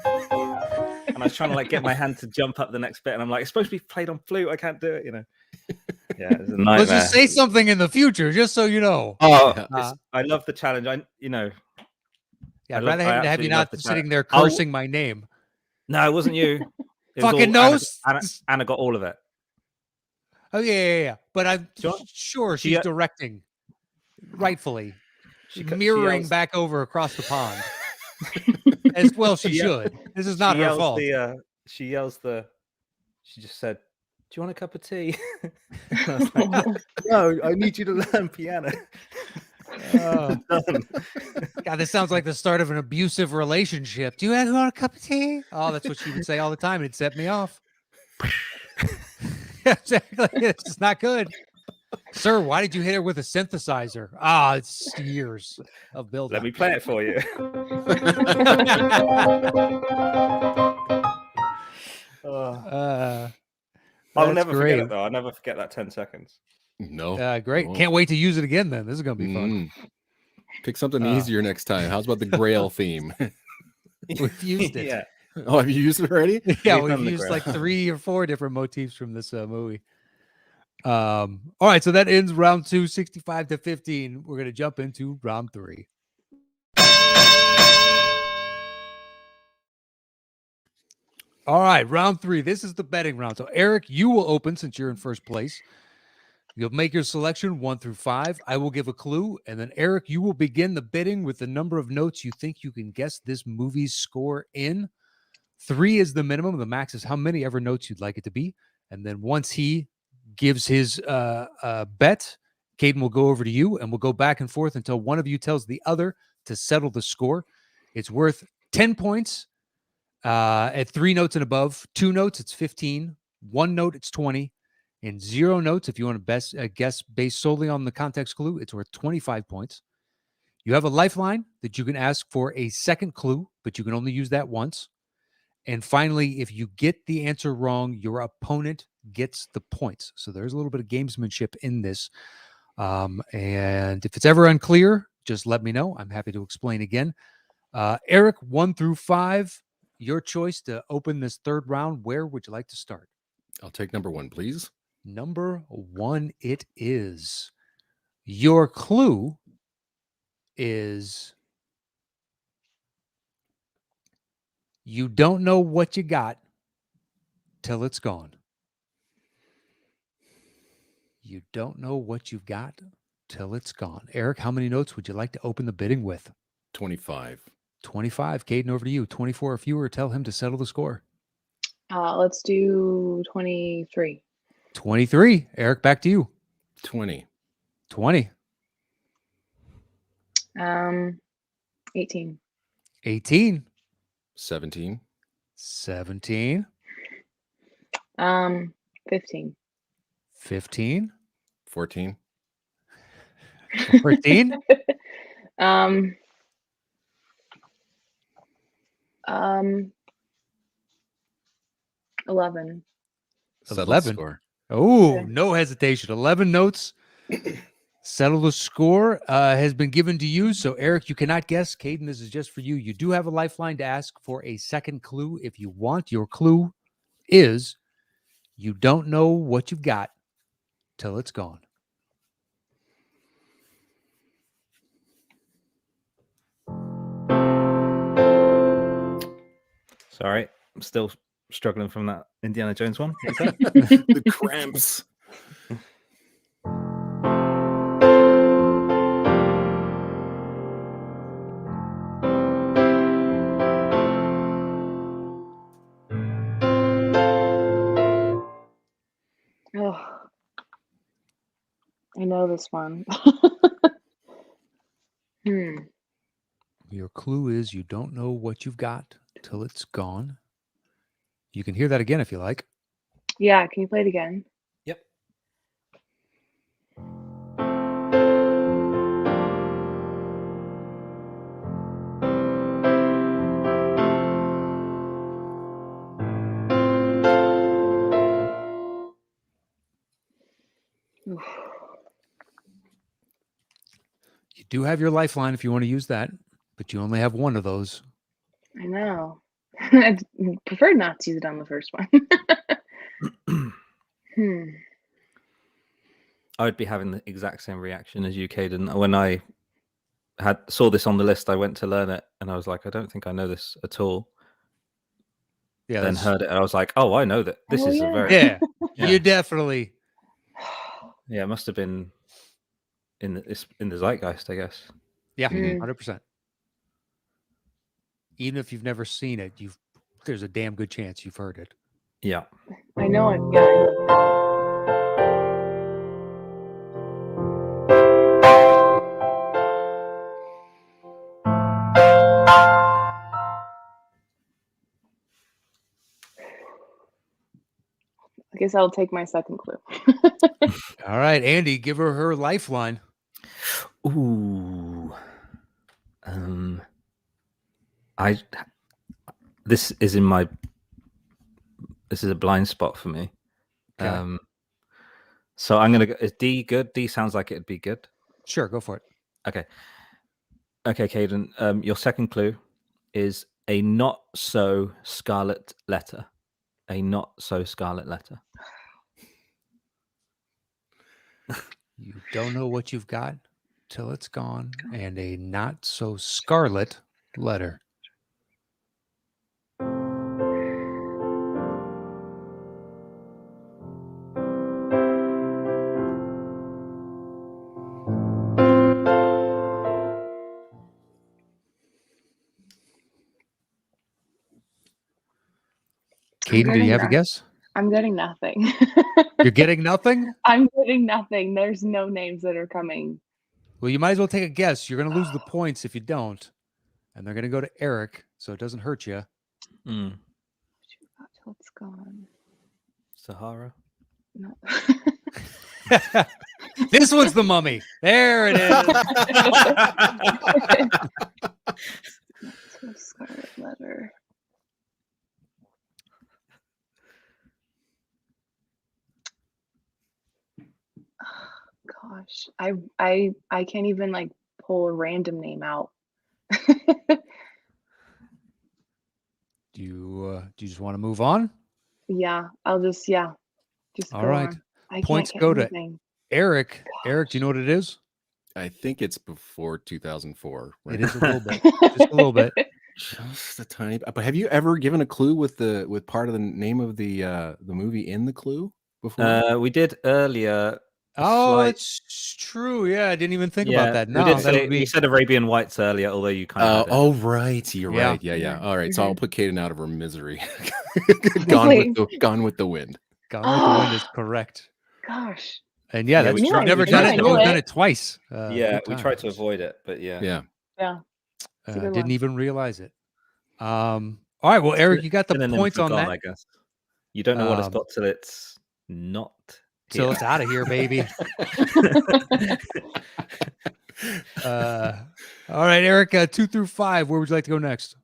And I was trying to like get my hand to jump up the next bit, and I'm like, it's supposed to be played on flute. I can't do it, you know. Yeah, it's a nightmare.
Let's just say something in the future, just so you know.
Oh,
Uh,
I love the challenge.
Yeah, I'd
I
rather have
absolutely
you
love
not
the
sitting
chat.
there
I'll-
cursing my name.
No, it wasn't you. It was
Fucking
all-
Knost.
Anna got all of it.
Oh, yeah. But I'm
Sure.
sure
She-
she's directing, rightfully,
She
mirroring
yells-
back over across the pond. As well she
She ye-
should. This is not
she
her
yells
fault.
She just said, "Do you want a cup of tea?" And I was like, no, I need you to learn piano.
God, this sounds like the start of an abusive relationship. Do you want a cup of tea? Oh, that's what she would say all the time. It'd set me off. Exactly. It's just not good. Sir, why did you hit her with a synthesizer? Ah, it's years of build-up.
Let me play it for you. I'll
That's
never
great.
forget it though. I'll never forget that 10 seconds.
No.
Great.
No.
Can't wait to use it again then. This is going to be fun.
Pick something easier next time. How's about the Grail theme?
We've used it.
Yeah.
Oh, have you used it already?
Yeah,
We've
we've
done the
used
Grail.
like 3 or 4 different motifs from this movie. All right, so that ends round 2, 65 to 15. We're going to jump into round 3. All right, round 3. This is the betting round. So, Eric, you will open since you're in first place. You'll make your selection 1 through 5. I will give a clue. And then, Eric, you will begin the bidding with the number of notes you think you can guess this movie's score in. 3 is the minimum. The max is how many ever notes you'd like it to be. And then once he gives his bet, Kayden will go over to you and we'll go back and forth until one of you tells the other to settle the score. It's worth 10 points. At 3 notes and above, 2 notes, it's 15. 1 note, it's 20. And 0 notes, if you want to guess based solely on the context clue, it's worth 25 points. You have a lifeline that you can ask for a second clue, but you can only use that once. And finally, if you get the answer wrong, your opponent gets the points. So there's a little bit of gamesmanship in this. And if it's ever unclear, just let me know. I'm happy to explain again. Eric, 1 through 5. Your choice to open this third round. Where would you like to start?
I'll take number 1, please.
Number 1 it is. Your clue is you don't know what you got till it's gone. You don't know what you've got till it's gone. Eric, how many notes would you like to open the bidding with?
25.
25. Kayden, over to you. 24 or fewer. Tell him to settle the score.
Let's do 23.
23. Eric, back to you.
20.
20.
18.
18.
17.
17.
15.
15.
14.
14.
11.
Settled
11.
score.
Oh,
Okay.
no hesitation. 11 notes. Settle the score has been given to you. So, Eric, you cannot guess. Kayden, this is just for you. You do have a lifeline to ask for a second clue if you want. Your clue is you don't know what you've got till it's gone.
Sorry, I'm still struggling from that Indiana Jones one. What was that?
The cramps.
Oh, I know this one.
Your clue is you don't know what you've got till it's gone. You can hear that again if you like.
Yeah, can you play it again?
Yep.
Oof.
You do have your lifeline if you want to use that, but you only have one of those.
I know. I prefer not to use it on the first one.
I would be having the exact same reaction as you, Kayden. When I saw this on the list, I went to learn it, and I was like, I don't think I know this at all.
Yeah.
Then heard it, and I was like, oh, I know that. This
Oh,
is
yeah.
a very
Yeah.
Yeah.
You definitely.
yeah. It must have been in the zeitgeist, I guess.
Yeah.
Mm.
100%. Even if you've never seen it, there's a damn good chance you've heard it.
Yeah.
I know it. Yeah, I know. guess I'll take my second clue.
All right, Andy, give her lifeline.
Ooh. This is a blind spot for me.
Okay.
So I'm gonna go. Is D good? D sounds like it'd be good.
Sure, go for it.
Okay, Kayden. Your second clue is a not so scarlet letter. A not so scarlet letter.
You don't know what you've got till it's gone, and a not so scarlet letter. Kayden, do you have a guess?
I'm getting nothing.
You're getting nothing?
I'm getting nothing. There's no names that are coming.
Well, you might as well take a guess. You're going to lose the points if you don't. And they're going to go to Erik, so it doesn't hurt you.
Mm.
Till it's gone.
Sahara.
No.
This one's the mummy. There it is.
So scarlet letter. Gosh, I can't even like pull a random name out.
Do you just want to move on?
Yeah, I'll just
All
go
right.
on. I
Points
can't get
go to
anything.
Erik. Erik, do you know what it is?
I think it's before 2004. Right?
It is a little bit. Just a little bit.
Just a tiny bit. But have you ever given a clue with part of the name of the movie in the clue before?
We did earlier.
Oh,
slight-
it's true. Yeah, I didn't even think about that.
we
No,
did
that
say
would be.
we said Arabian Whites earlier, although you kind of.
Oh, right. You're
Yeah.
right. Yeah.
Yeah.
All right. So
Mhm.
I'll put Kayden out of her misery.
Wait.
Gone with the wind.
Gone with the Wind is correct.
Gosh.
And yeah,
Yeah,
that's
we
true. I've
tried-
never
we
done
tried
it.
to
No, we've
do
done
it.
it twice.
yeah,
good
we tried to
times.
avoid it, but yeah.
Yeah. It's a good
Didn't
one.
even realize it. All right. Well, Erik, you got the
Synonym
points
for
on
gone,
that.
I guess. You don't know what it's
Um,
got till it's not.
Till
here.
it's out of here, baby. All right, Erik, 2 through 5. Where would you like to go next?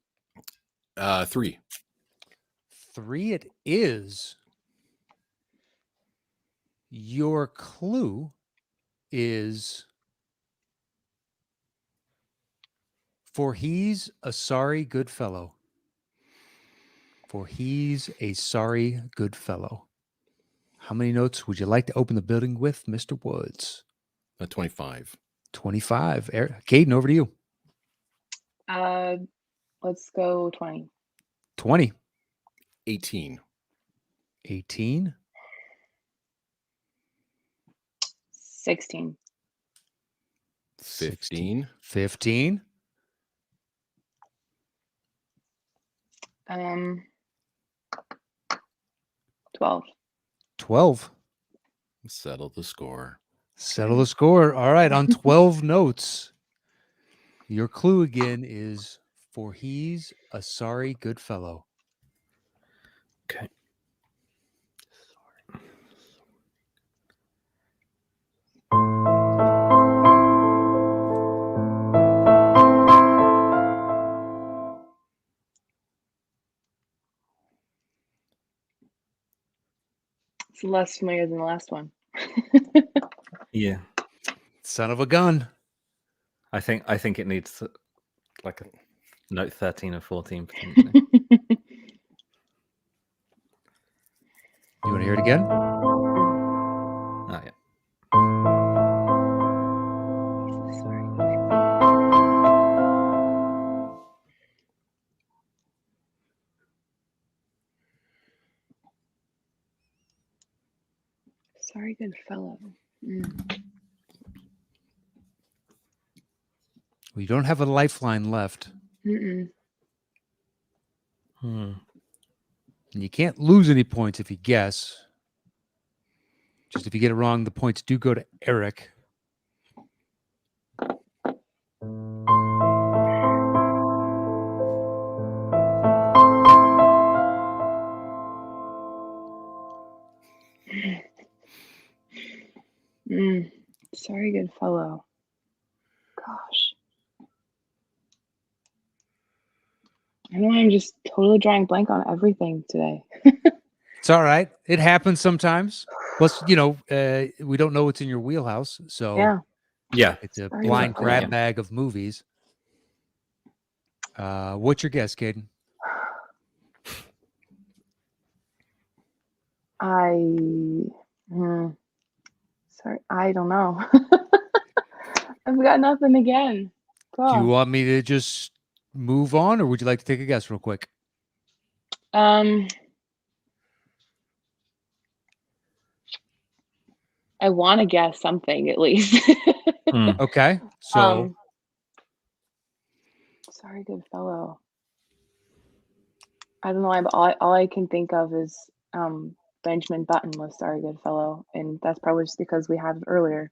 3.
3 it is. Your clue is for he's a sorry good fellow. For he's a sorry good fellow. How many notes would you like to open the building with, Mr. Woods?
25.
25. Kayden, over to you.
Let's go 20.
20.
18.
18.
16.
15.
15.
12.
12.
Settle the score.
Settle the score. All right, on 12 notes. Your clue again is for he's a sorry good fellow.
Okay.
It's less familiar than the last one.
Yeah.
Son of a gun.
I think it needs like a note 13 or 14 potentially.
You want to hear it again?
Oh yeah.
Sorry, good fellow. Mm.
Well, you don't have a lifeline left.
Mm-mm.
Hmm.
And you can't lose any points if you guess. Just if you get it wrong, the points do go to Erik.
Very good fellow. Gosh. I know I'm just totally drawing blank on everything today.
It's all right. It happens sometimes. Plus, we don't know what's in your wheelhouse, so
Yeah.
Yeah.
it's a
Very
blind
good.
grab
Yeah.
bag of movies. What's your guess, Kayden?
Sorry, I don't know. I've got nothing again.
Do you
Gosh.
want me to just move on, or would you like to take a guess real quick?
I want to guess something at least.
Mm.
Okay, so
Sorry, good fellow. I don't know. All I can think of is Benjamin Button was Sorry, good fellow, and that's probably just because we had it earlier.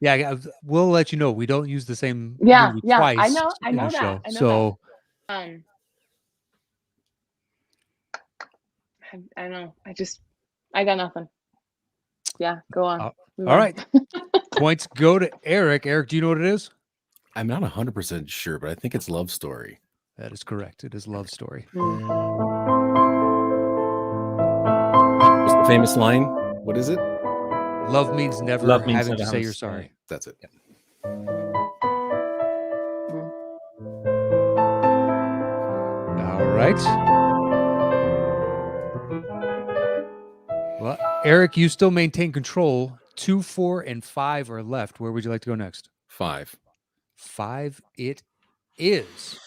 yeah, we'll let you know. We don't use the same
Yeah,
movie
yeah,
twice.
I know
in a
that.
show.
I know
So
that. I don't know. I got nothing. Yeah, go on. Move
all
on.
right. Points go to Eric. Eric, do you know what it is?
I'm not 100% sure, but I think it's Love Story.
That is correct. It is Love Story.
What's the famous line? What is it?
Love means never
Love means
having
never
to say
having
you're
to say-
sorry.
That's it.
All right. Well, Eric, you still maintain control. 2, 4, and 5 are left. Where would you like to go next?
5.
5 it is.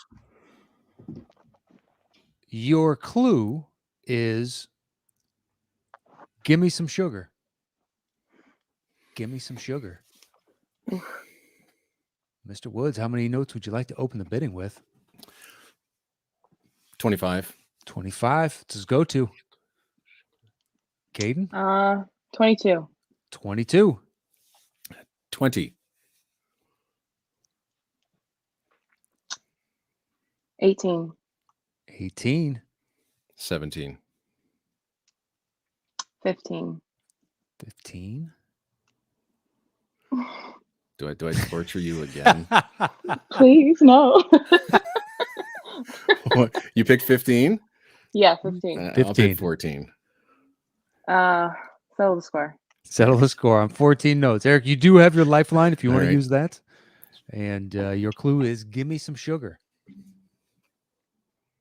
Your clue is give me some sugar. Give me some sugar. Mr. Woods, how many notes would you like to open the bidding with?
25.
25. It's his go-to. Kayden?
22.
22.
20.
18.
18.
17.
15.
15.
Do I torture you again?
Please, no.
What, you picked 15?
Yeah, 15.
I'll
15.
pick 14.
Settle the score.
Settle the score on 14 notes. Eric, you do have your lifeline if you
All
want to
right.
use that. And your clue is give me some sugar.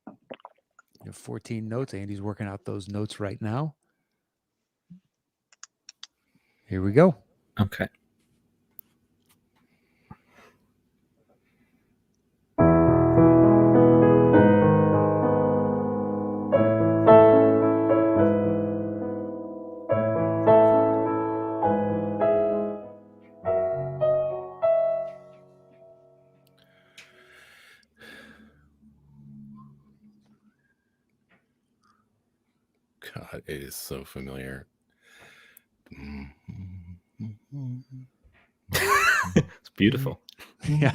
You have 14 notes. Andy's working out those notes right now. Here we go.
Okay.
God, it is so familiar.
It's beautiful.
Yeah.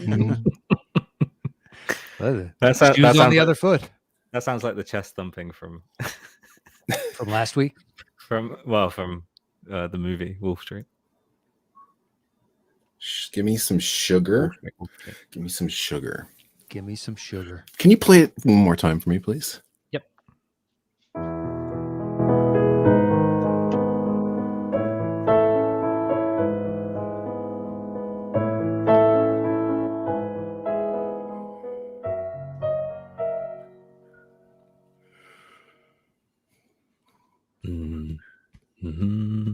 That's
Shoes on the other foot
That sounds like the chest thumping from
from last week.
from the movie Wolf Street.
Give me some sugar.
Wolf Street.
Give me some sugar.
Give me some sugar.
Can you play it one more time for me, please?
Yep. Mm-hmm.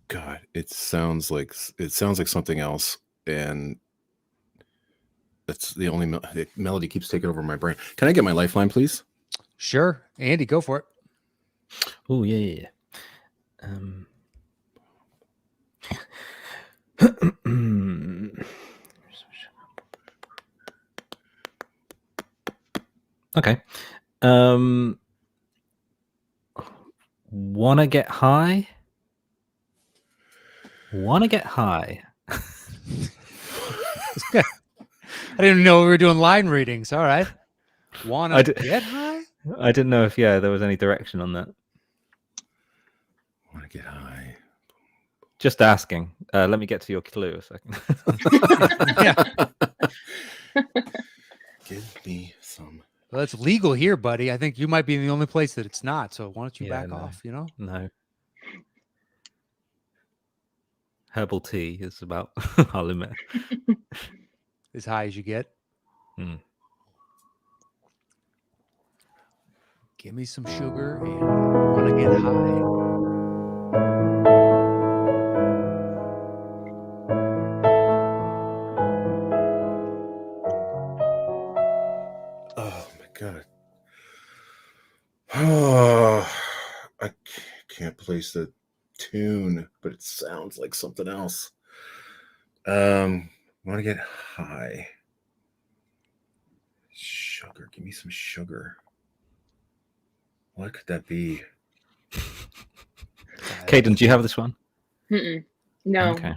God, it sounds like something else, and that's the only the melody keeps taking over my brain. Can I get my lifeline, please?
Sure. Andy, go for it.
Oh yeah. Okay. Wanna get high? Wanna get high?
I didn't know we were doing line readings. All right. Wanna
I d-
get high?
I didn't know if there was any direction on that.
Want to get high?
Just asking. Let me get to your clue a second.
Give me some.
Well, it's legal here, buddy. I think you might be the only place that it's not. So why don't you
Yeah,
back
no.
off? You know,
No. Herbal tea is about our limit.
as high as you get.
Hmm.
Give me some sugar and I want to get high.
Oh my god. Oh, I can't place the tune, but it sounds like something else. Want to get high. Sugar. Give me some sugar. What could that be?
Kayden, do you have this one?
Mm-mm. No.
Okay.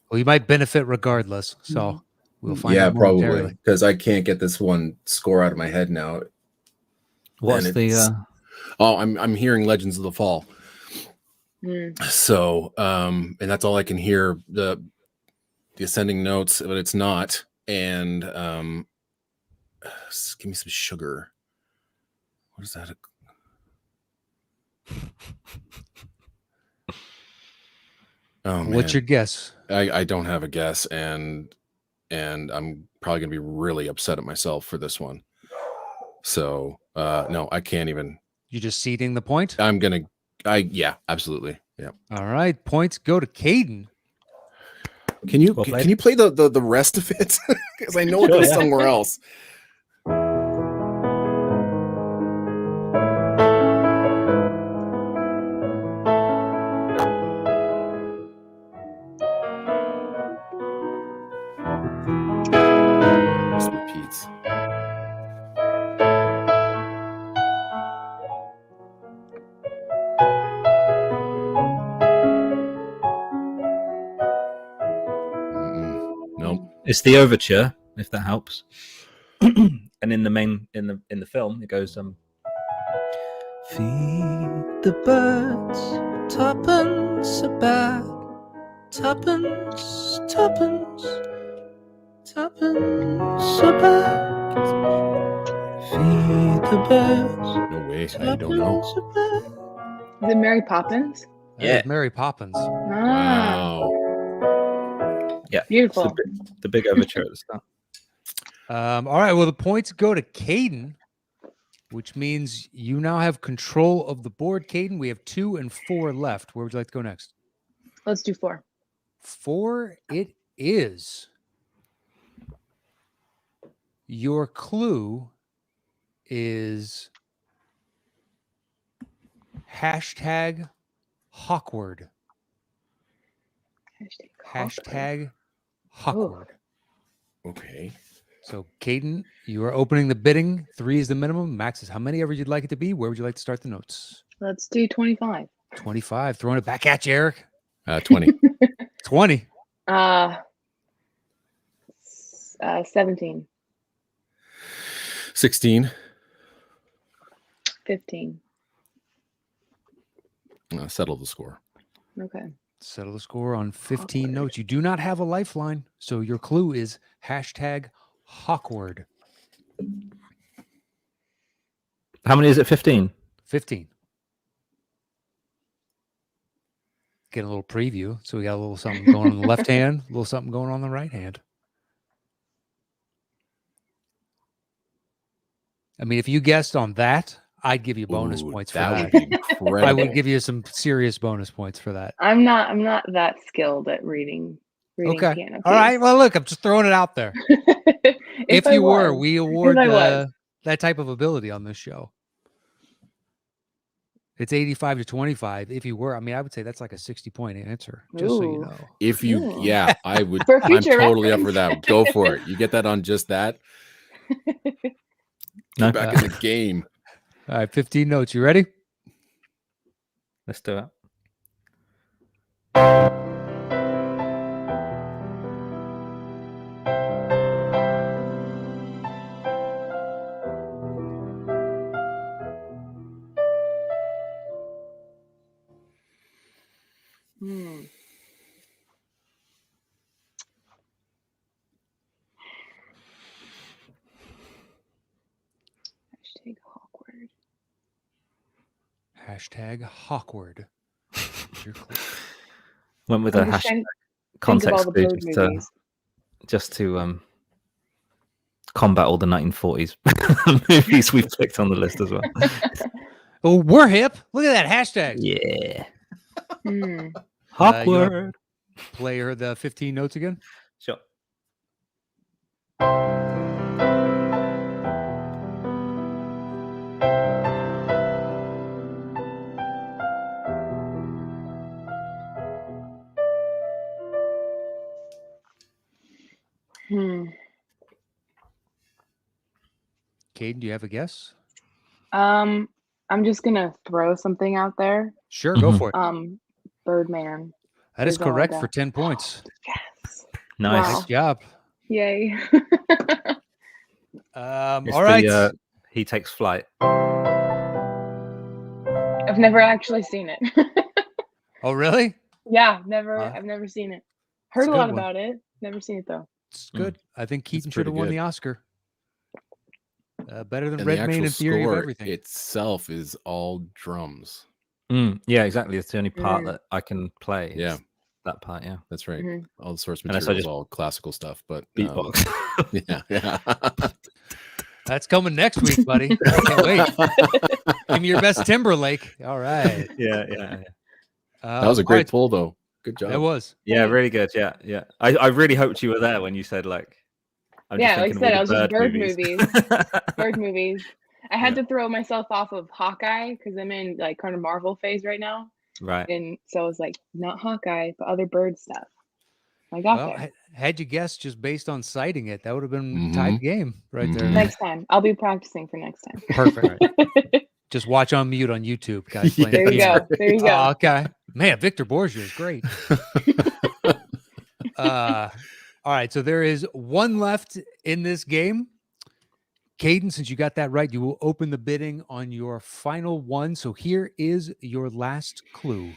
Well, you might benefit regardless. So we'll find
Yeah,
out
probably,
momentarily.
because I can't get this one score out of my head now.
What's
And
the?
it's- Oh, I'm hearing Legends of the Fall.
Mm.
So, and that's all I can hear, the ascending notes, but it's not. And give me some sugar. What is that? Oh man.
What's your guess?
I don't have a guess, and I'm probably gonna be really upset at myself for this one. So no, I can't even.
You just ceding the point?
Yeah, absolutely. Yeah.
All right. Points go to Kayden.
Can you
Well
can
played.
you play the rest of it? Because I know it
Sure,
goes
yeah.
somewhere else. This repeats. Nope.
It's the overture, if that helps. And in the film, it goes feed the birds, tuppence a bag, tuppence, tuppence, tuppence a bag. Feed the birds.
No way. I don't know.
tuppence a bag.
Is it Mary Poppins?
That
Yeah.
is Mary Poppins.
Ah,
Wow.
Yeah,
beautiful.
it's the big overture at the start.
All right. Well, the points go to Kayden, which means you now have control of the board, Kayden. We have 2 and 4 left. Where would you like to go next?
Let's do 4.
4 it is. Your clue is hashtag Hawkward. Hashtag Hawkward.
Okay.
So, Kayden, you are opening the bidding. 3 is the minimum. Max is how many ever you'd like it to be. Where would you like to start the notes?
Let's do 25.
25. Throwing it back at you, Eric.
20.
20.
17.
16.
15.
Settle the score.
Okay.
Settle the score on 15 notes. You do not have a lifeline. So, your clue is hashtag Hawkward.
How many is it? 15.
15. Get a little preview. So we got a little something going on the left hand, a little something going on the right hand. I mean, if you guessed on that, I'd give you bonus
Ooh,
points for
that
that.
would be incredible.
I would give you some serious bonus points for that.
I'm not that skilled at reading
Okay.
piano.
All right. Well, look, I'm just throwing it out there. If
I
you were,
was.
we award
I was.
that type of ability on this show. It's 85 to 25. If you were, I mean, I would say that's like a 60-point answer, just so you
Ooh.
know.
If you,
Ooh.
yeah, I would.
For
I'm
future
totally up for
reference.
that. Go for it. You get that on just that.
No?
Get back in the game.
All right, 15 notes. You ready?
Let's do it.
Hashtag Hawkward. Your clue.
Went with
I'm
a
just
hashtag
trying to think of all
context
the
clue
bird movies.
just to combat all the 1940s movies we've picked on the list as well.
Oh, we're hip. Look at that hashtag.
Yeah.
Hmm.
Hawkward.
Play her the 15 notes again.
Sure.
Hmm.
Kayden, do you have a guess?
I'm just gonna throw something out there.
Sure, go for it.
Birdman.
That is
is all I
correct
got.
for 10 points.
Yes.
Nice.
Wow.
Nice job.
Yay.
It's
All right.
the, He Takes Flight.
I've never actually seen it.
Oh, really?
Yeah, never.
Huh?
I've never seen it.
It's
Heard
a
a lot
good one.
about it. Never seen it though.
It's good. I think Keaton should
pretty
have won
good.
the Oscar. Better than
And the
Redmayne
actual
in Theory of
score
Everything.
itself is all drums.
Yeah, exactly. It's the only part
Mm.
that I can play.
Yeah.
is that part, yeah.
That's right.
Mhm.
All the source
Unless I
material is
just
all classical stuff, but
Beatbox.
yeah.
That's coming next week, buddy. I can't wait. Give me your best Timberlake. All right.
yeah.
That was a great pull, though. Good job.
It was.
Yeah, really good. Yeah. I really hoped you were there when you said I'm
Yeah,
just
like I
thinking
said,
of
I
all
was
the
just bird
movies.
Bird movies. I had
Yeah.
to throw myself off of Hawkeye because I'm in like kind of Marvel phase right now.
Right.
And so I was like, not Hawkeye, but other bird stuff. I got
Well,
there.
had you guessed just based on citing it, that would have been tied game right there.
Mhm.
Next time. I'll be practicing for next time.
Perfect. Just watch on mute on YouTube, guys. playing
There
the
you
piano.
go. There you go.
Oh, okay. Man, Victor Borgia is great. All right. So there is one left in this game. Kayden, since you got that right, you will open the bidding on your final one. So here is your last clue.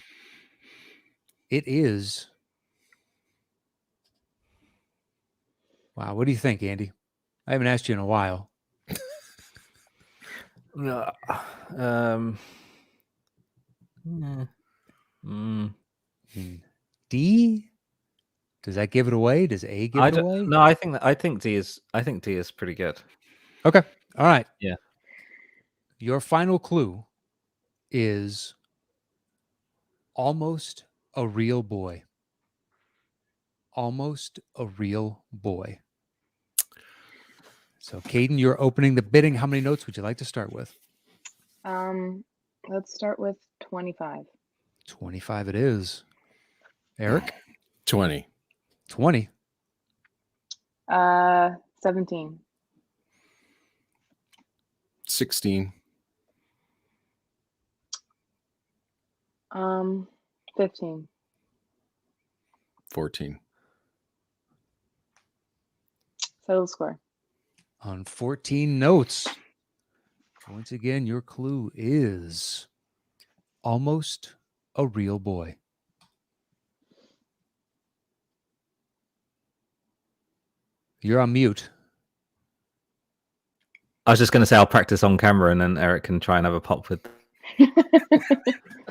It is. Wow. What do you think, Andy? I haven't asked you in a while.
No.
D? Does that give it away? Does A give it away?
No, I think D is pretty good.
Okay. All right.
Yeah.
Your final clue is almost a real boy. Almost a real boy. So, Kayden, you're opening the bidding. How many notes would you like to start with?
Let's start with 25.
25 it is. Eric?
20.
20.
17.
16.
15.
14.
Settle score.
On 14 notes. Once again, your clue is almost a real boy. You're on mute.
I was just going to say I'll practice on camera and then Eric can try and have a pop with.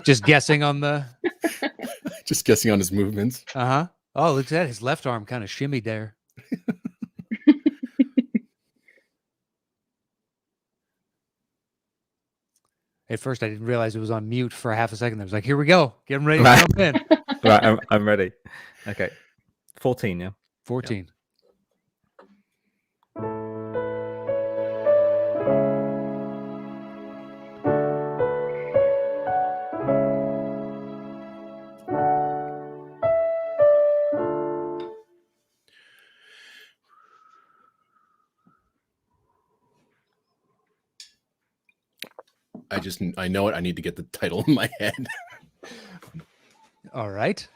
Just guessing on the.
Just guessing on his movements.
Uh-huh. Oh, look at that. His left arm kind of shimmied there. At first, I didn't realize it was on mute for half a second. I was like, here we go. Get him ready to
Right.
jump in.
Right, I'm ready. Okay. 14, yeah.
14.
I know it. I need to get the title in my head.
All right.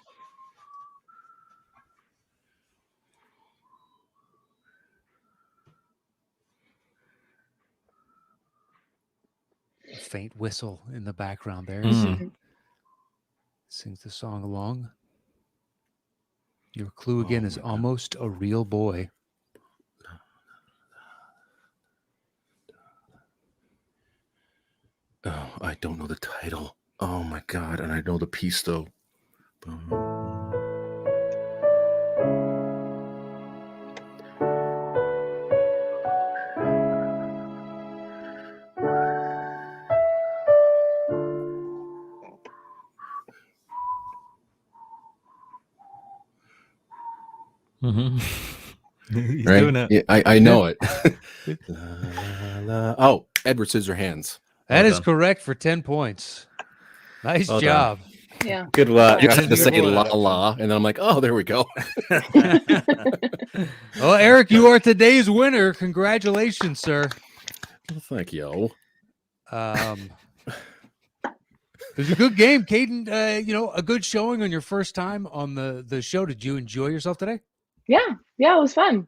A faint whistle in the background there. Sings the song along. Your clue again is almost a real boy.
Oh, I don't know the title. Oh my god, and I know the piece though.
He's
Right?
doing it.
Yeah, I know it. La, la. Oh, Edward Scissorhands.
That
Well
is
done.
correct for 10 points. Nice
Well
job.
Yeah.
Good work.
I just
That
had
is
to
a
say
good
la
one.
la, and then I'm like, oh, there we go.
Well, Eric, you are today's winner. Congratulations, sir.
Well, thank you.
It was a good game, Kayden. A good showing on your first time on the show. Did you enjoy yourself today?
Yeah, it was fun.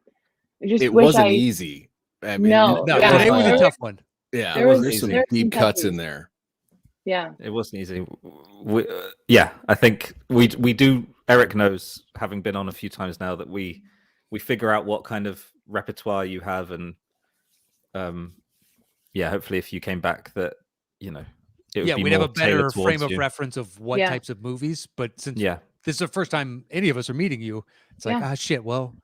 I just
It
wish
wasn't
I
easy. I mean,
No,
No,
yeah,
today was a
there
tough one.
Yeah,
There was-
there's some
there was
deep
some
cuts
touches.
in there.
Yeah.
It wasn't easy. Yeah, I think we do. Eric knows, having been on a few times now, that we figure out what kind of repertoire you have, and hopefully, if you came back, that it would be
we'd have
more
a better
tailored
frame
towards
of
you.
reference of what
Yeah.
types of movies. But since
Yeah,
this is the first time any of us are meeting you, it's like,
Yeah.
shit. Well,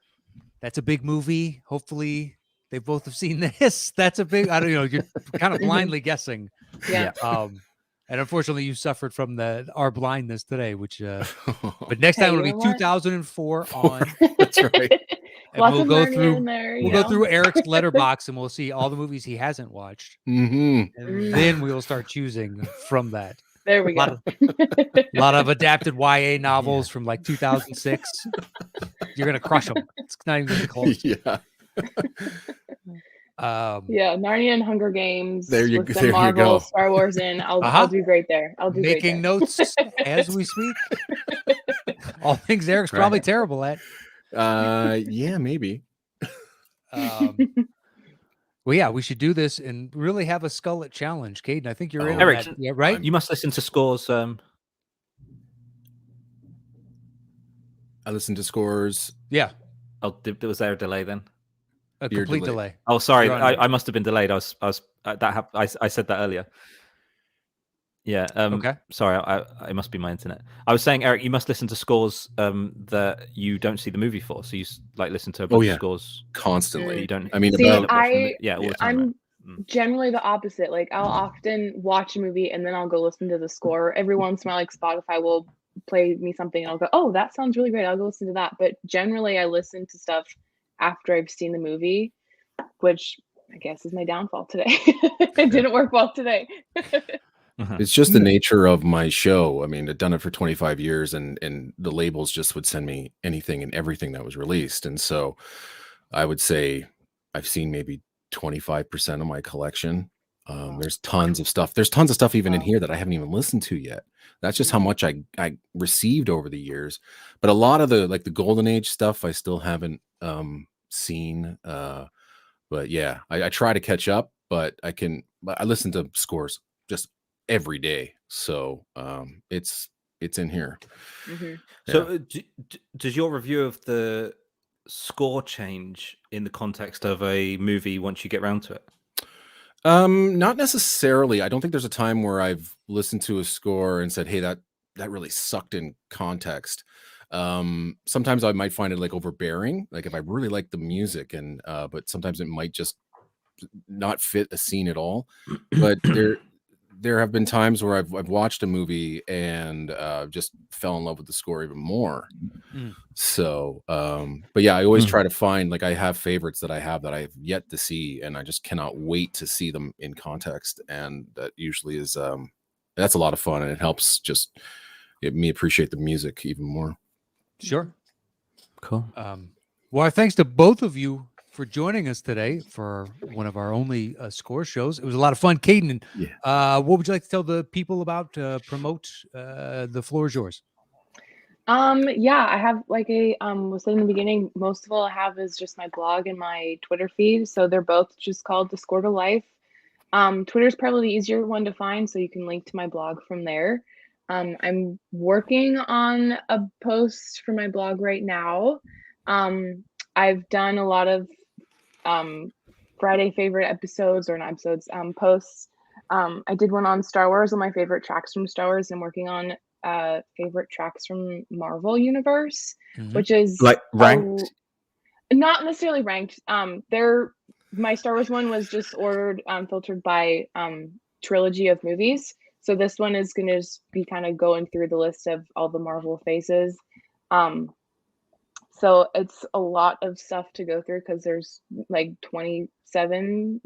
that's a big movie. Hopefully, they both have seen this. That's a big. I don't know. You're kind of blindly guessing.
Yeah.
And unfortunately, you suffered from our blindness today, which. But next
Hey,
time
you
it'll
know
be
what?
2004 on.
That's right.
And
Lots
we'll
of
go
learning
through.
in there,
We'll go through Eric's letterbox and we'll see all the movies he hasn't watched,
hmm
and then we will start choosing from that.
There we
Lot
go.
A lot of adapted YA novels from like 2006. You're gonna crush them. It's not even gonna be close.
Yeah.
Yeah, Narnia and Hunger Games.
There you
with
go-
some
there you
Marvel,
go.
Star Wars in. I'll
Uh-huh.
do great there. I'll do
Making
great there.
notes as we speak. All things Eric's probably terrible at.
Yeah, maybe.
Well, yeah, we should do this and really have a Skullet challenge. Kayden, I think you're in on
Eric,
that. Yeah, right?
you must listen to Scores.
I listened to Scores.
Yeah,
Was there a delay then?
a
You're
complete
delayed.
delay.
Oh, sorry,
You're on.
I must have been delayed. I said that earlier. Yeah.
Okay.
Sorry, it must be my internet. I was saying, Eric, you must listen to Scores that you don't see the movie for. So you listen to a bunch
yeah.
of Scores
Constantly.
you don't.
I mean,
See,
about
all the
yeah.
time.
I'm
right?
generally the opposite. Like I'll often watch a movie and then I'll go listen to the score. Every once in a while, like Spotify will play me something and I'll go, oh, that sounds really great. I'll go listen to that. But generally I listen to stuff after I've seen the movie, which I guess is my downfall today. It didn't work well today.
it's just the nature of my show. I mean, I've done it for 25 years and the labels just would send me anything and everything that was released. And so I would say I've seen maybe 25% of my collection. There's tons of stuff. There's tons of stuff even in here that I haven't even listened to yet. That's just how much I received over the years. But a lot of the Golden Age stuff I still haven't seen. But yeah, I try to catch up, but I listen to Scores just every day. So it's in here.
Mm-hmm.
So does your review of the score change in the context of a movie once you get around to it?
Not necessarily. I don't think there's a time where I've listened to a score and said, hey, that really sucked in context. Sometimes I might find it like overbearing, like if I really like the music, and but sometimes it might just not fit a scene at all. But there have been times where I've watched a movie and just fell in love with the score even more. So but yeah, I always try to find, like, I have favorites that I have yet to see, and I just cannot wait to see them in context. And that usually is that's a lot of fun, and it helps just get me appreciate the music even more.
Sure.
Cool.
Well, thanks to both of you for joining us today for one of our only score shows. It was a lot of fun. Kayden, what would you like to tell the people about, promote? The floor is yours.
Yeah, I have like was saying in the beginning, most of all I have is just my blog and my Twitter feed. So they're both just called The Score to Life. Twitter's probably the easier one to find, so you can link to my blog from there. I'm working on a post for my blog right now. I've done a lot of Friday favorite episodes, or not episodes, posts. I did one on Star Wars, on my favorite tracks from Star Wars. I'm working on favorite tracks from Marvel Universe, which is
Like ranked.
not necessarily ranked. My Star Wars one was just ordered, filtered by trilogy of movies. So this one is going to be kind of going through the list of all the Marvel phases. So it's a lot of stuff to go through because there's like 27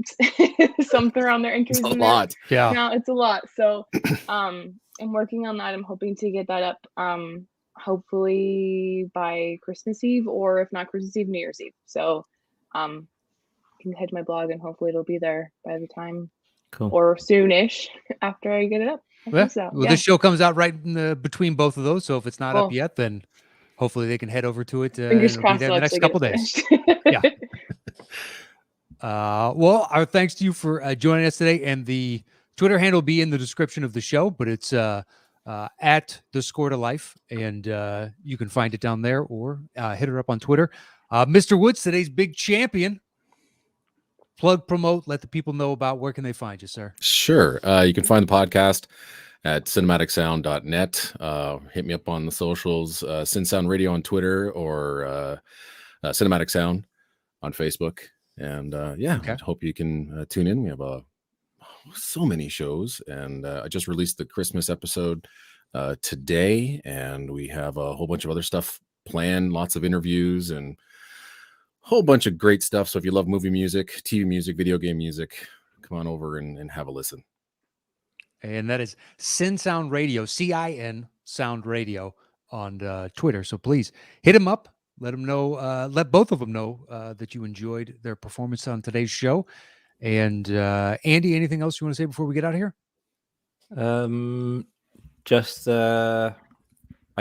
something around there entries.
It's a
in there.
lot.
Yeah.
Now it's a lot. So I'm working on that. I'm hoping to get that up hopefully by Christmas Eve, or if not Christmas Eve, New Year's Eve. So you can head to my blog and hopefully it'll be there by the time
Cool.
or soonish after I get it up.
Well,
So,
this show comes out right in between both of those. So if it's not up
Cool.
yet, then hopefully they can head over to it.
Fingers
it'll be
crossed
there
I'll
the next
actually
couple
get it
days.
finished.
Yeah. Well, our thanks to you for joining us today. And the Twitter handle will be in the description of the show, but it's at the Score to Life, and you can find it down there or hit her up on Twitter. Mr. Woods, today's big champion. Plug, promote, let the people know about where can they find you, sir.
Sure. You can find the podcast at cinematicsound.net. Hit me up on the socials, Sin Sound Radio on Twitter, or Cinematic Sound on Facebook. And I hope you can tune in. We have so many shows, and I just released the Christmas episode today, and we have a whole bunch of other stuff planned, lots of interviews and whole bunch of great stuff. So if you love movie music, TV music, video game music, come on over and have a listen.
And that is Sin Sound Radio, CIN Sound Radio on Twitter. So please hit them up. Let them know, let both of them know that you enjoyed their performance on today's show. And Andy, anything else you want to say before we get out of here?
Just I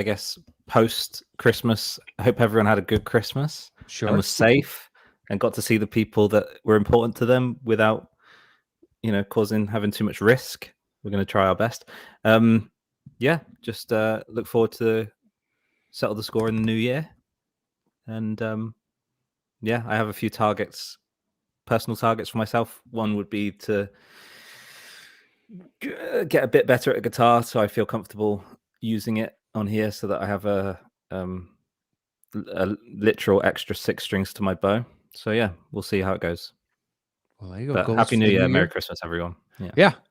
guess post Christmas, I hope everyone had a good Christmas.
Sure.
And was safe and got to see the people that were important to them without, having too much risk. We're going to try our best. Just look forward to settle the score in the new year. And I have a few personal targets for myself. One would be to get a bit better at a guitar so I feel comfortable using it on here so that I have a literal extra 6 strings to my bow. So we'll see how it goes.
Well, there you go.
But Happy New Year, Merry Christmas, everyone.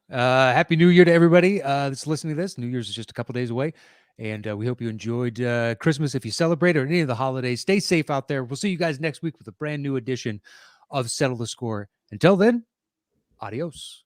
Happy New Year to everybody that's listening to this. New Year's is just a couple days away, and we hope you enjoyed Christmas if you celebrate, or any of the holidays. Stay safe out there. We'll see you guys next week with a brand new edition of Settle the Score. Until then, adios.